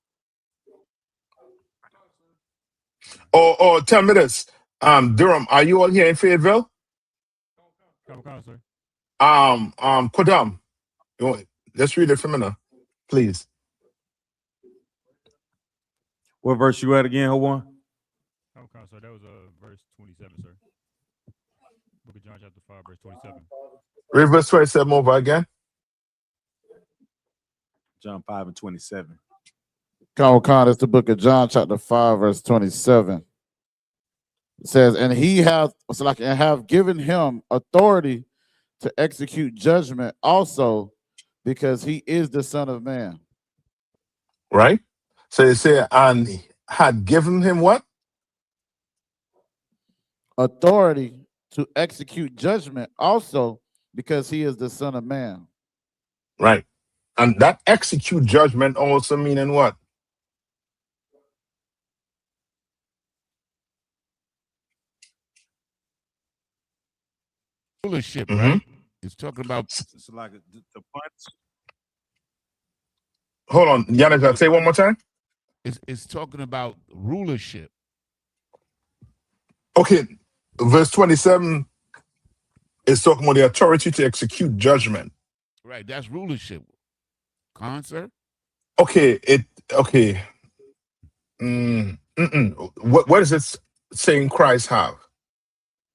Oh, 10 minutes. Durham, are you all here in Fayetteville? Come on, sir. Kodam, let's read it for a minute, please. What verse you at again, Hawan? Come on, sir. That was verse 27, sir. Book of John, chapter 5, verse 27. Read verse 27 over again. John 5 and 27. Con, it's the book of John, chapter 5, verse 27. It says, and have given him authority to execute judgment also, because he is the Son of Man. Right? So it said, and had given him what? Authority to execute judgment also, because he is the Son of Man. Right. And that execute judgment also meaning what? Rulership, right? It's talking about. It's like the punch. Hold on, Yannick, say one more time. It's talking about rulership. Okay, verse 27 is talking about the authority to execute judgment. Right, that's rulership. Sir? Okay, What is it saying Christ have?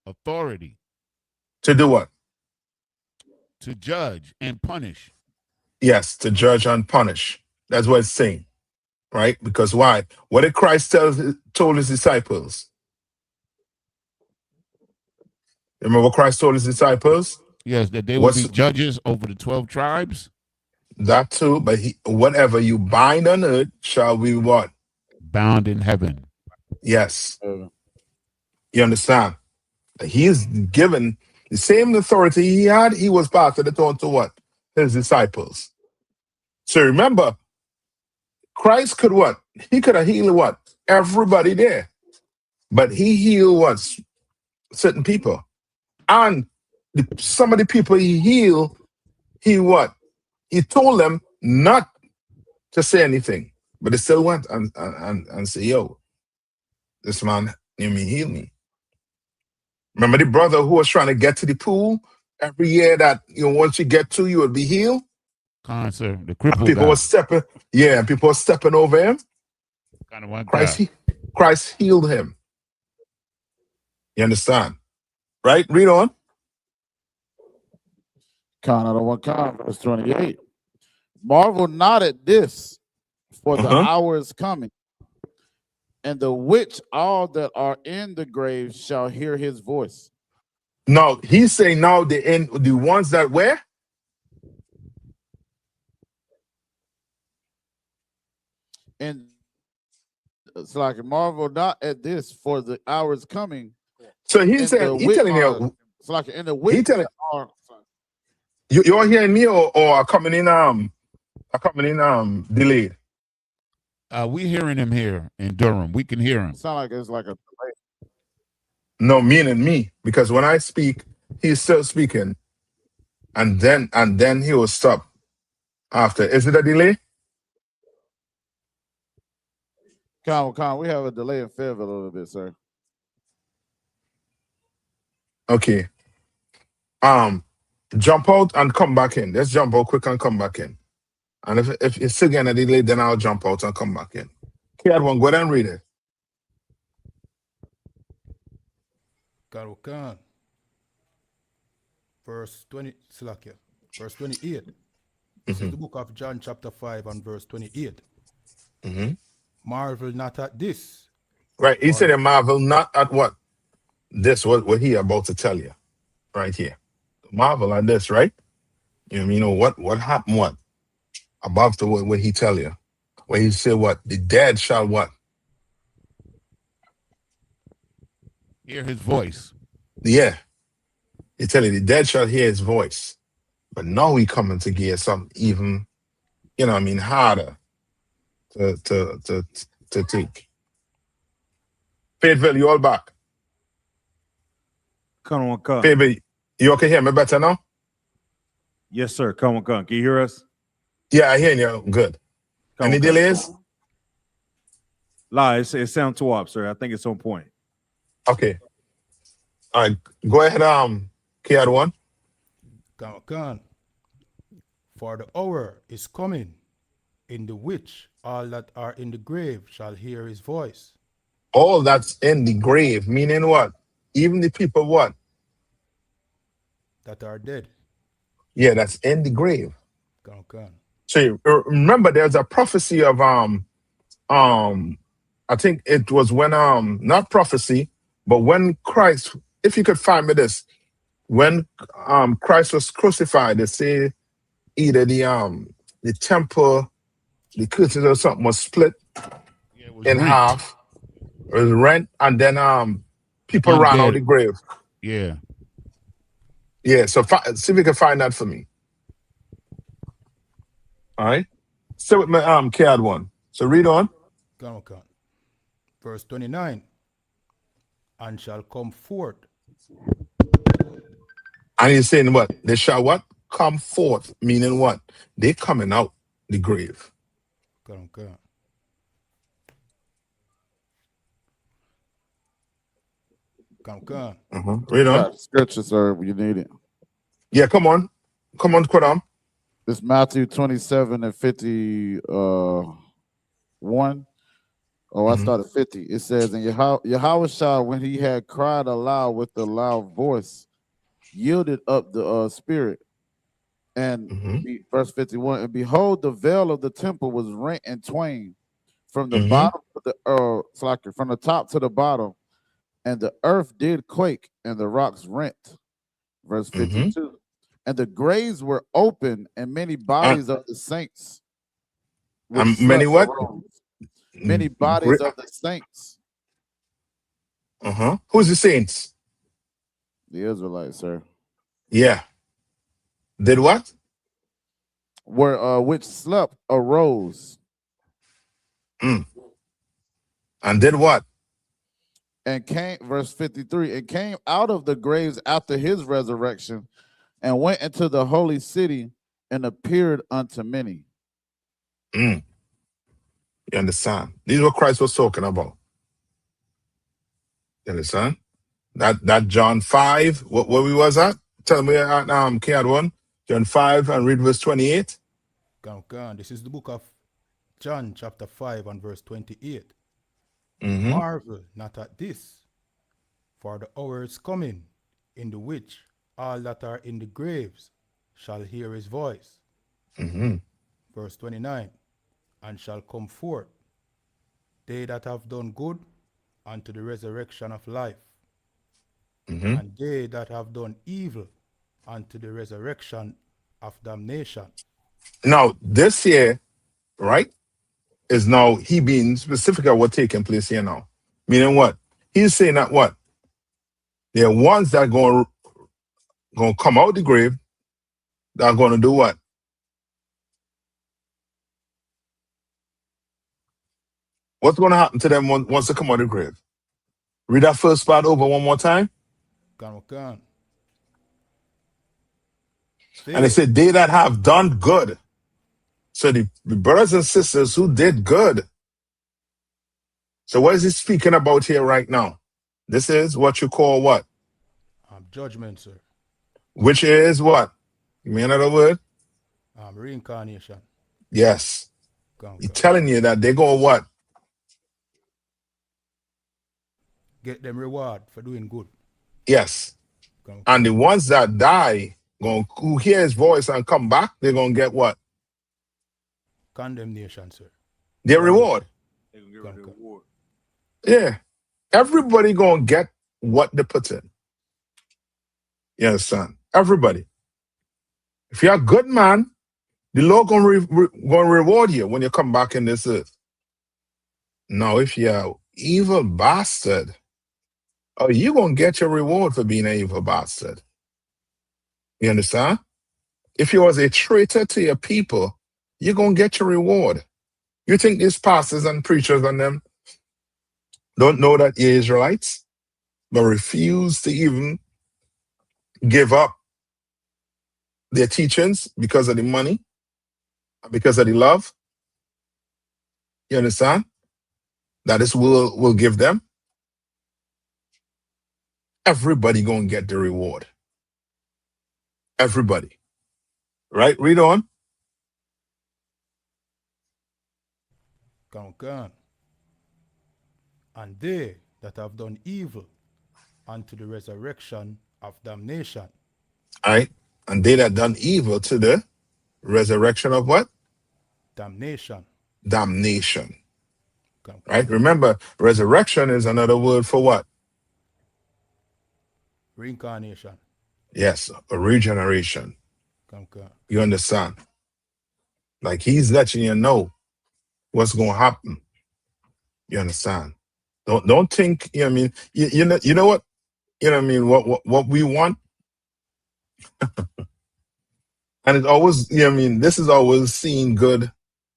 Authority. To do what? To judge and punish. Yes, to judge and punish. That's what it's saying, right? Because why? What did Christ told his disciples? Remember what Christ told his disciples? Yes, that they will be judges over the 12 tribes. That too, but whatever you bind on earth shall be what? Bound in heaven. Yes. You understand? He is given the same authority he had. He was passing it on to what? His disciples. So remember, Christ could what? He could have healed what? Everybody there. But he healed what? Certain people. And some of the people he healed, he what? He told them not to say anything. But they still went and say, yo, this man, heal me. Remember the brother who was trying to get to the pool every year that once you get to, you will be healed? Sir, the crippled people guy. were stepping, people were stepping over him. Kind of one Christ healed him. You understand? Right? Read on. Verse 28. Marvel not at this, for the hour is coming, and the which all that are in the grave shall hear his voice. No, he's saying now the ones that where? And it's like marvel not at this, for the hour is coming. So he's saying, he's telling you, it's like in the which are. You're hearing me or coming in delayed? We hearing him here in Durham. We can hear him. It sound like it's like a delay. No, meaning me, because when I speak, he's still speaking, and then he will stop after. Is it a delay? Con, we have a delay in Fayetteville a little bit, sir. Okay. Jump out and come back in. Let's jump out quick and come back in. And if it's still getting a delay, then I'll jump out and come back in. Okay, one, go ahead and read it. Karukan. Verse 20, Slakia. Verse 28. This is the book of John chapter 5 and verse 28. Marvel not at this. Right, he said marvel not at what? This, what he about to tell you. Right here. Marvel at this, right? What happened, what? Above to what he tell you. Where he said what? The dead shall what? Hear his voice. Yeah. He tell you the dead shall hear his voice. But now we coming to get something even, you know what I mean, harder to take. Fayetteville, you all back? Come on, come. Fayetteville, you can hear me better now? Yes, sir. Come on, come. Can you hear us? Yeah, I hear you. Good. Come Any on, come. delays? Lie, it sounds too up, sir. I think it's on point. Okay. All right. Go ahead, Kiad one. Come. For the hour is coming, in the which all that are in the grave shall hear his voice. All that's in the grave, meaning what? Even the people what? That are dead. Yeah, that's in the grave. Come. So remember, there's a prophecy of I think it was when not prophecy, but when Christ, if you could find me this, when Christ was crucified, they say either the temple, the curtains or something was split in rent. half, it was rent, and then people ran out Undead. the grave. Yeah. Yeah, so see if you can find that for me. All right. Stay with my CAD one. So read on. Come. Verse 29. And shall come forth. And he's saying what? They shall what? Come forth, meaning what? They coming out the grave. Come. Read on. Got scripture, sir, if you need it. Yeah, come on. Come on, Quadam. It's Matthew 27 and 51. Oh, I started 50. It says, and Yahweh, when he had cried aloud with a loud voice, yielded up the spirit. And verse 51, and behold, the veil of the temple was rent in twain from the bottom to the from the top to the bottom, and the earth did quake, and the rocks rent. Verse 52. And the graves were open, and many bodies of the saints. Many what? Many bodies of the saints. Who's the saints? The Israelites, sir. Yeah. Did what? Were which slept arose. And did what? And came, verse 53, and came out of the graves after his resurrection, and went into the holy city and appeared unto many. You understand? These are what Christ was talking about. You understand? That John 5, where we was at? Tell me at Kiad 1, John 5 and read verse 28. Come. This is the book of John chapter 5 and verse 28. Mm-hmm. Marvel not at this, for the hour is coming, in the which all that are in the graves shall hear his voice. Mm-hmm. Verse 29, and shall come forth, they that have done good unto the resurrection of life, Mm-hmm. and they that have done evil unto the resurrection of damnation. Now, this here, right, is now he being specific at what's taking place here now. Meaning what? He's saying that what? There are ones that are going to come out the grave that are going to do what? What's going to happen to them once they come out of the grave? Read that first part over one more time. Come. And it said, they that have done good. So the brothers and sisters who did good. So what is he speaking about here right now? This is what you call what? Judgment, sir. Which is what? Give me another word. Reincarnation. Yes. He's telling you that they're going to what? Get them reward for doing good. Yes. And the ones that die, who hear his voice and come back, they're going to get what? Condemnation, sir. Their reward. They're going to get their reward. Yeah. Everybody going to get what they put in. You understand? Everybody. If you're a good man, the Lord going to reward you when you come back in this earth. Now, if you're an evil bastard, Oh, you're going to get your reward for being an evil bastard. You understand? If you was a traitor to your people, you're going to get your reward. You think these pastors and preachers and them don't know that you're Israelites, but refuse to even give up their teachings because of the money, because of the love? You understand? That this will give them. Everybody going to get the reward. Everybody. Right? Read on. Come. And they that have done evil unto the resurrection of damnation. All right. And they that done evil to the resurrection of what? Damnation. Damnation. Come. Right? Remember, resurrection is another word for what? Reincarnation. Yes, a regeneration. Come. You understand? Like he's letting you know what's going to happen. You understand? Don't think, you know what I mean? You know what? You know what I mean? What we want? And it's always, you know what I mean? This is always seen good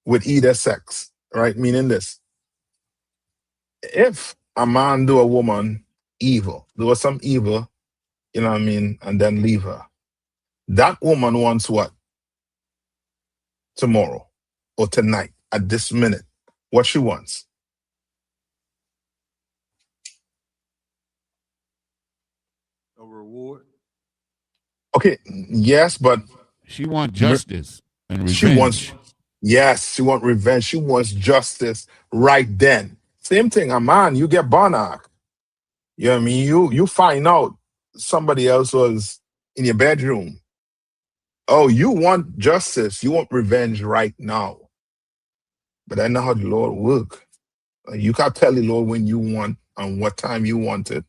with either sex, right? Meaning this. If a man do a woman evil, do some evil, you know what I mean, and then leave her, that woman wants what? Tomorrow or tonight, at this minute, what she wants. A reward. Okay, yes, but She wants justice and revenge. she wants, yes, she wants revenge. She wants justice right then. Same thing, a man, you get Barnack. You know what I mean? You find out somebody else was in your bedroom. Oh, you want justice. You want revenge right now. But I know how the Lord work. You can't tell the Lord when you want and what time you want it.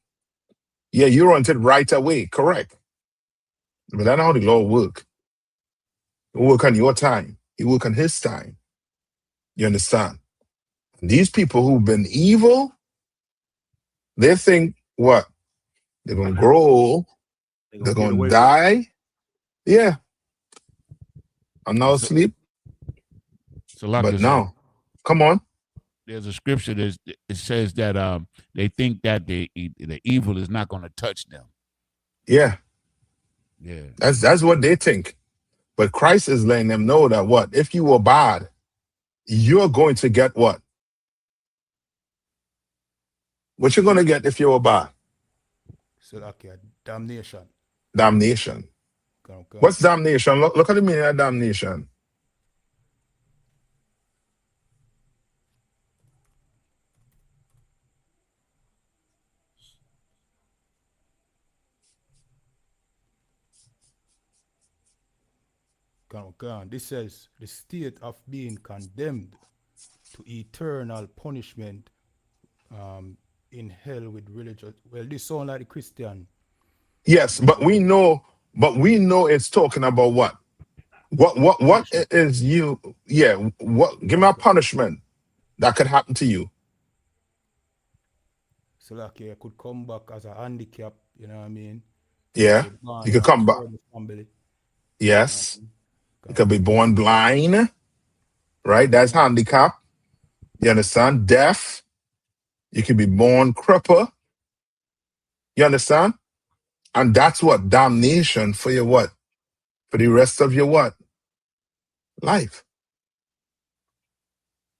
Yeah, you want it right away, correct. But I know how the Lord work. He work on your time. He work on his time. You understand? And these people who've been evil, they think what? They're going to grow. They're going to die. Yeah. I'm now asleep. But now, come on. There's a scripture that it says that they think that the evil is not going to touch them. Yeah. Yeah. That's what they think. But Christ is letting them know that what? If you were bad, you're going to get what? What you're going to get if you were bad? So okay, damnation. Damnation. Come. What's damnation? Look at the meaning of damnation. Come. This says the state of being condemned to eternal punishment in hell with religious. Well, this sound like the Christian. Yes, but we know it's talking about what? What is you? Yeah, what? Give me a punishment that could happen to you. So like you could come back as a handicap, you know what I mean? Yeah, you could come back. Yes, you could be born blind, right? That's handicap. You understand? Deaf. You could be born cripple. You understand? And that's what? Damnation for your what? For the rest of your what? Life.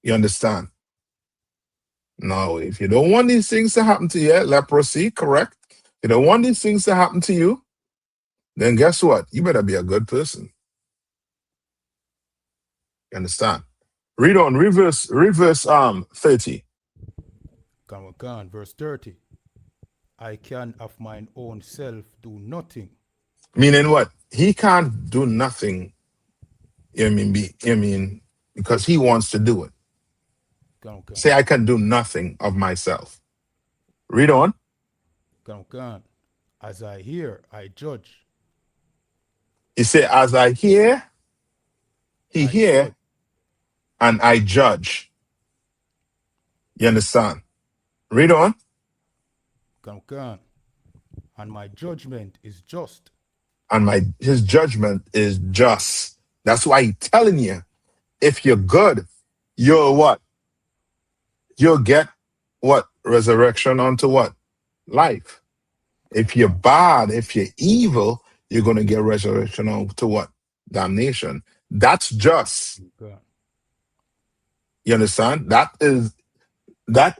You understand? No, if you don't want these things to happen to you, leprosy, correct? If you don't want these things to happen to you, then guess what? You better be a good person. You understand? Read on, reverse 30. Come, verse 30. I can of mine own self do nothing. Meaning what? He can't do nothing, because he wants to do it. Come. Say, I can do nothing of myself. Read on. Come. As I hear, I judge. He said, as I hear, he hear, and I judge. You understand? Read on. Come on. And my judgment is just. And his judgment is just. That's why he's telling you, if you're good, you'll what? You'll get what? Resurrection unto what? Life. If you're bad, if you're evil, you're going to get resurrection unto what? Damnation. That's just. God. You understand? That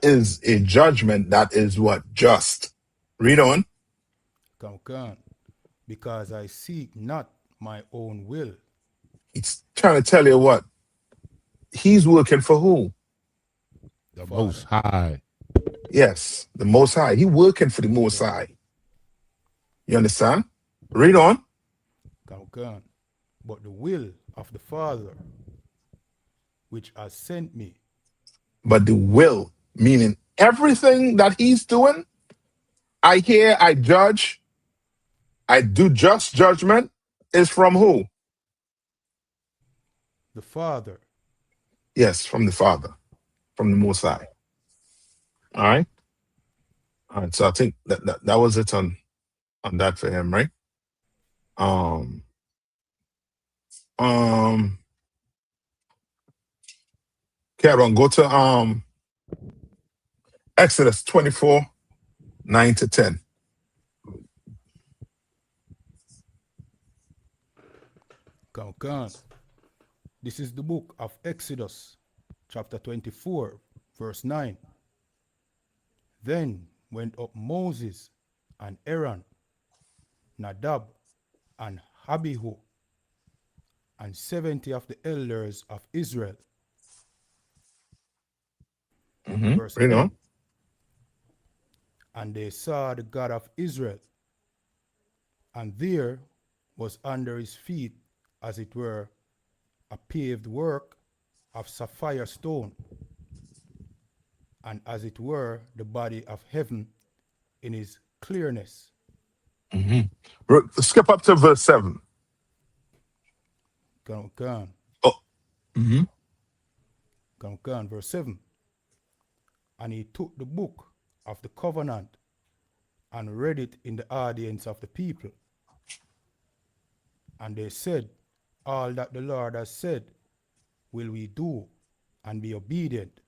is a judgment that is what? Just. Read on. Come on. Because I seek not my own will. It's trying to tell you what? He's working for who? The Father. Most High. Yes, the Most High. He working for the Most High. You understand? Read on. Come on. But the will of the Father, which has sent me. But the will, meaning everything that he's doing, I hear, I judge, I do just judgment, is from who? The Father. Yes, from the Father, from the Most High. All right. All right. So I think that was it on that for him, right? Kevin, go to Exodus 24, 9-10. Come on. This is the book of Exodus, chapter 24, verse 9. Then went up Moses and Aaron, Nadab and Abihu, and 70 of the elders of Israel. Verse Read 10. on. And they saw the God of Israel, and there was under his feet, as it were, a paved work of sapphire stone, and as it were, the body of heaven in his clearness. Skip up to verse 7. Come on. Oh. Mm-hmm. Come on, verse 7. And he took the book of the covenant and read it in the audience of the people. And they said, all that the Lord has said will we do and be obedient.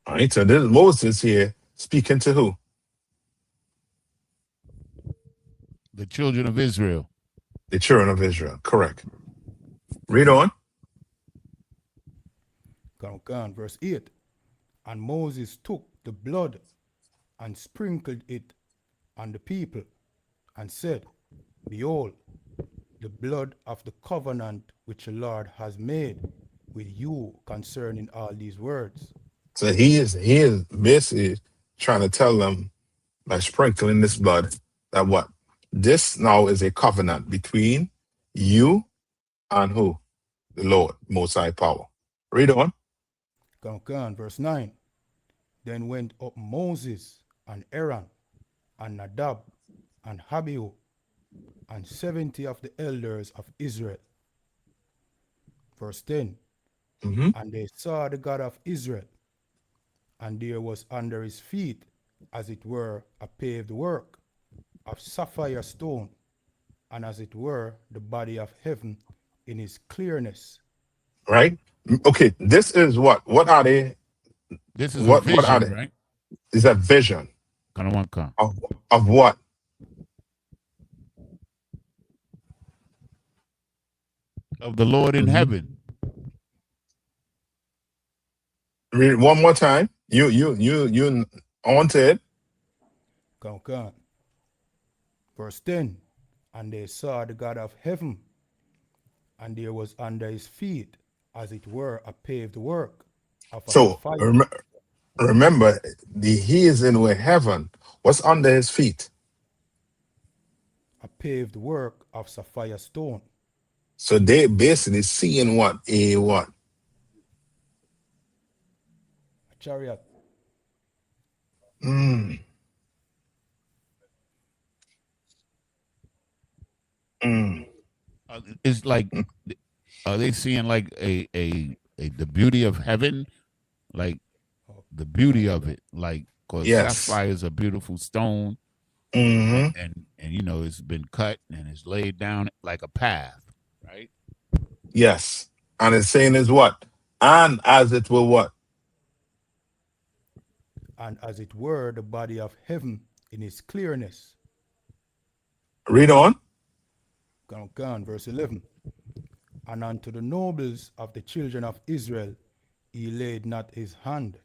All right, so this is Moses here speaking to who? The children of Israel. The children of Israel, correct. Read on. Come on, verse 8. And Moses took the blood and sprinkled it on the people and said, behold, the blood of the covenant which the Lord has made with you concerning all these words. So he is basically trying to tell them by sprinkling this blood that what? This now is a covenant between you and who? The Lord, Most High Power. Read on. Come on, verse 9. Then went up Moses and Aaron and Nadab and Abihu and 70 of the elders of Israel. Verse 10. And they saw the God of Israel, and there was under his feet, as it were, a paved work of sapphire stone, and as it were, the body of heaven in his clearness. Right? Okay, this is what? What are they? This is what, a vision, what are they? right? Is a vision. Of what? Of the Lord in heaven. Read it one more time. You on to it. Come on. Verse 10. And they saw the God of heaven, and there was under his feet, as it were, a paved work of a So sapphire. remember, he is in heaven. What's under his feet? A paved work of sapphire stone. So they basically seeing what? A what? A chariot. It's like, are they seeing like the beauty of heaven, like the beauty of it, like because Yes. sapphire is a beautiful stone, Mm-hmm. and you know it's been cut and it's laid down like a path, right? Yes. And it's saying is what? And as it will what? And as it were, the body of heaven in its clearness. Read on. Go on, verse 11. And unto the nobles of the children of Israel he laid not his hand.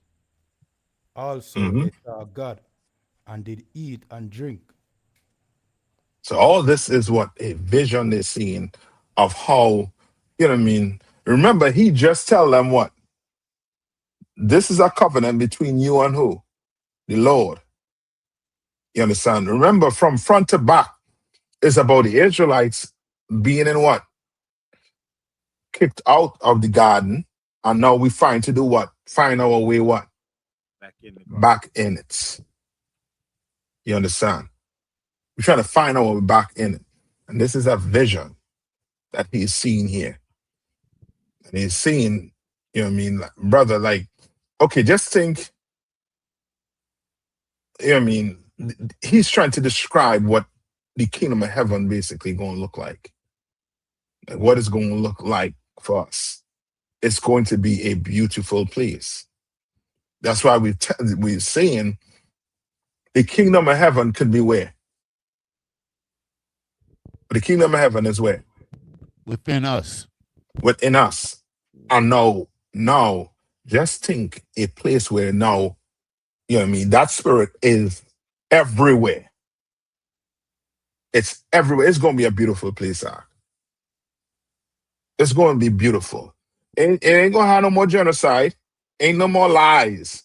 Also Mhm. they saw God and did eat and drink. So all this is what a vision they're seeing of how, you know what I mean? Remember, he just tell them what? This is a covenant between you and who? The Lord. You understand? Remember, from front to back, it's about the Israelites being in what? Kicked out of the garden. And now we find to do what? Find our way what? Back in it. You understand? We're trying to find our way back in it. And this is a vision that he's seeing here. And he's seeing, you know what I mean, like, brother, like, okay, just think, you know what I mean, he's trying to describe what the kingdom of heaven basically going to look like what it's going to look like for us. It's going to be a beautiful place. That's why we're saying the kingdom of heaven could be where? The kingdom of heaven is where? Within us. Within us. And now, just think a place where now, you know what I mean, that spirit is everywhere. It's everywhere. It's going to be a beautiful place, sir. It's going to be beautiful. It ain't going to have no more genocide. Ain't no more lies.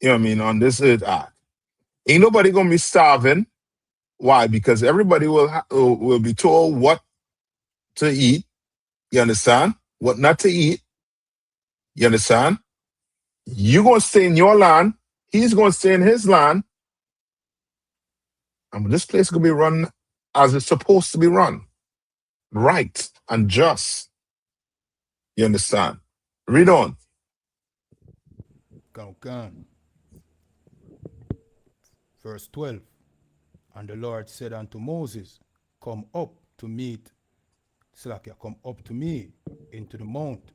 You know what I mean, on this earth. Ain't nobody going to be starving. Why? Because everybody will be told what to eat. You understand? What not to eat. You understand? You're going to stay in your land. He's going to stay in his land. And this place is going to be run as it's supposed to be run. Right and just. You understand? Read on. Go on. Verse 12. And the Lord said unto Moses, come up to meet, come up to me into the mount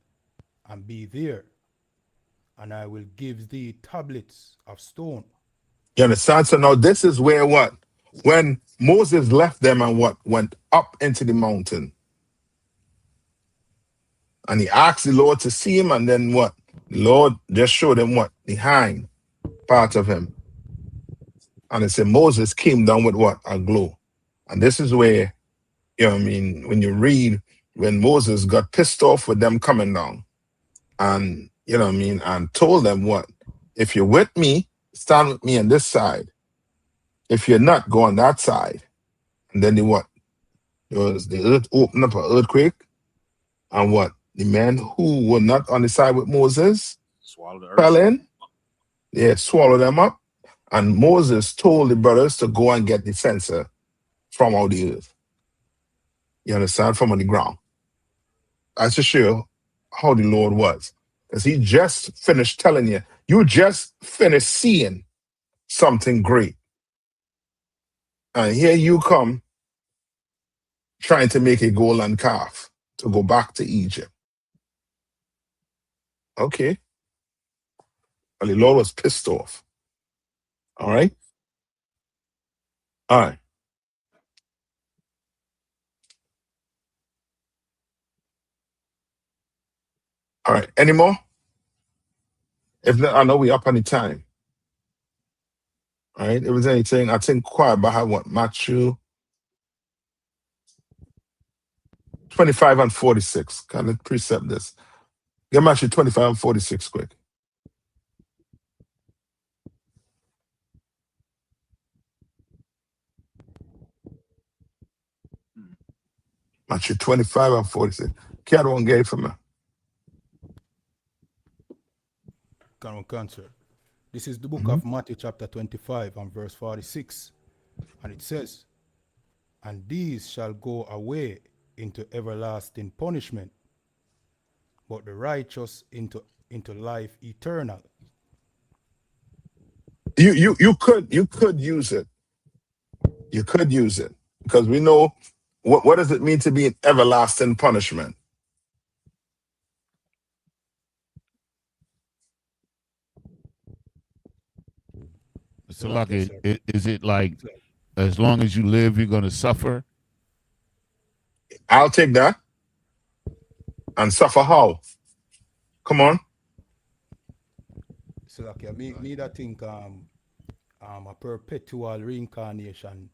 and be there, and I will give thee tablets of stone. You understand? So now this is where what? When Moses left them and what? Went up into the mountain. And he asked the Lord to see him, and then what? The Lord just showed him what? The hind part of him. And it said Moses came down with what? A glow. And this is where, you know what I mean, when you read, when Moses got pissed off with them coming down, and, you know what I mean, and told them what? If you're with me, stand with me on this side. If you're not, go on that side. And then the earth opened up an earthquake, and what? The men who were not on the side with Moses fell in. Yeah, swallowed them up. And Moses told the brothers to go and get the censer from out the earth. You understand? From on the ground. That's to show how the Lord was. Because he just finished telling you, you just finished seeing something great. And here you come trying to make a golden calf to go back to Egypt. Okay. Well, the Lord was pissed off. All right. All right. All right. Any more? If not, I know we up on the time. All right. If there's anything, I think quiet about what? Matthew 25 and 46. Kind of precept this. Get Matthew 25 and 46 quick. Matthew 25 and 46. Cat one gave for me. Sir. This is the book of Matthew chapter 25 and verse 46. And it says, and these shall go away into everlasting punishment, but the righteous into life eternal. you could use it. You could use it because we know what does it mean to be in everlasting punishment. So, like, is it like as long as you live, you're going to suffer? I'll take that. And suffer how? Come on. So like, me that think a perpetual reincarnation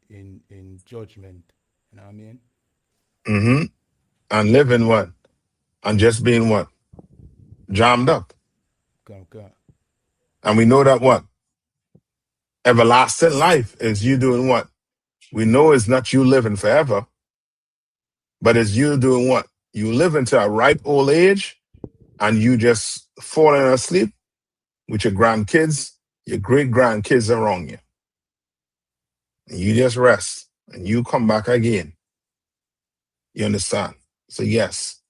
in judgment. You know what I mean? Mm-hmm. And living what? And just being what? Jammed up. Okay. And we know that what? Everlasting life is you doing what? We know it's not you living forever, but it's you doing what? You live into a ripe old age and you just falling asleep with your grandkids, your great grandkids around you. And you just rest and you come back again. You understand? So yes,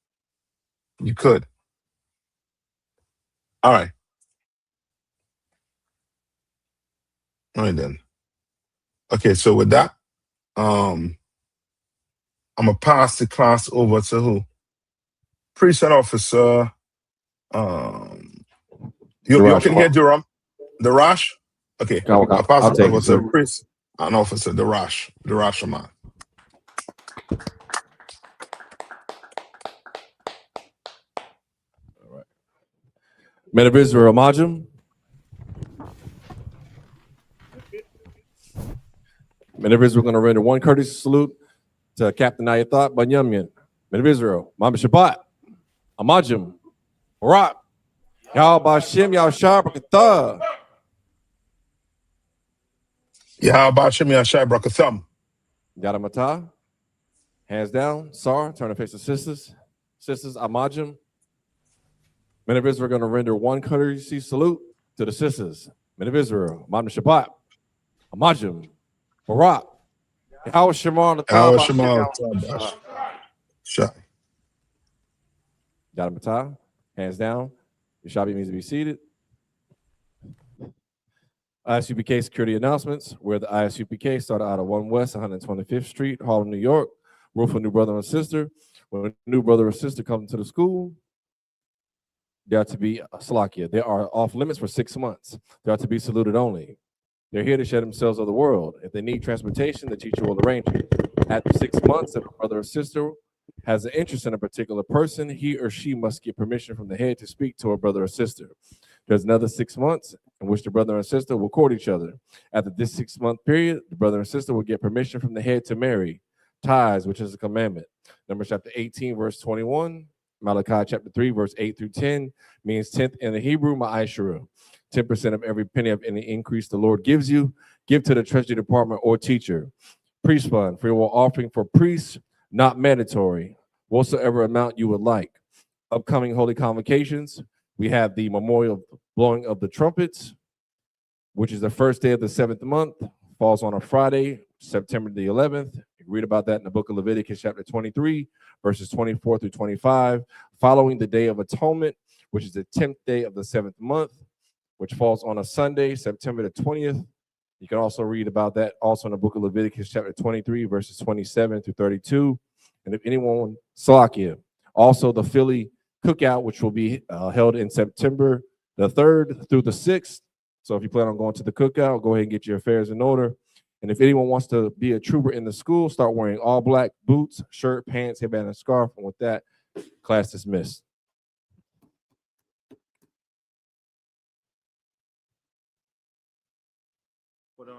you could. All right. All right then. Okay, so with that, I'm gonna pass the class over to who? Precinct officer. You can hear Durham? Darash? Okay. I'll pass it over to Priest and Officer Darash. Darash Ahmad. Men of Israel, Majum. Men of Israel, going to render one courtesy salute to Captain NAYATHAQ Banyamyan. Men of Israel, Mama Shabbat, Amajim, Barak, Yahweh Bashim, Yahshua Brakatah. Yahweh Bashim, Yahshua Brakatah. Yadamatah, hands down. Sar, turn to face the sisters. Sisters, Amajim. Men of Israel are going to render one courtesy salute to the sisters. Men of Israel, Mama Shabbat, Amajim, Barak, Yahweh Shema, Yahweh Shema, Yadamatah, hands down. Yashabi means to be seated. I.S.U.P.K security announcements. We're the I.S.U.P.K started out of 1 West 125th Street, Harlem, New York. Rule for new brother and sister. When a new brother or sister comes to the school, they are to be Salakia. They are off limits for 6 months. They are to be saluted only. They're here to share themselves of the world. If they need transportation, the teacher will arrange it. After 6 months, if a brother or sister has an interest in a particular person, he or she must get permission from the head to speak to a brother or sister. There's another 6 months in which the brother and sister will court each other. After this 6 month period, the brother and sister will get permission from the head to marry. Tithes, which is a commandment. Numbers chapter 18, verse 21. Malachi chapter 3, verse 8 through 10 means 10th in the Hebrew, ma'ashara. 10% of every penny of any increase the Lord gives you, give to the treasury department or teacher. Priest fund, free will offering for priests, not mandatory, whatsoever amount you would like. Upcoming holy convocations, we have the memorial blowing of the trumpets, which is the first day of the 7th month, falls on a Friday, September the 11th. You can read about that in the book of Leviticus chapter 23, verses 24 through 25. Following the Day of Atonement, which is the 10th day of the 7th month, which falls on a Sunday, September the 20th. You can also read about that also in the book of Leviticus chapter 23, verses 27 through 32. And if anyone, Salakia, also the Philly cookout, which will be held in September the 3rd through the 6th. So if you plan on going to the cookout, go ahead and get your affairs in order. And if anyone wants to be a trooper in the school, start wearing all black boots, shirt, pants, headband, and scarf. And with that, class dismissed. Put on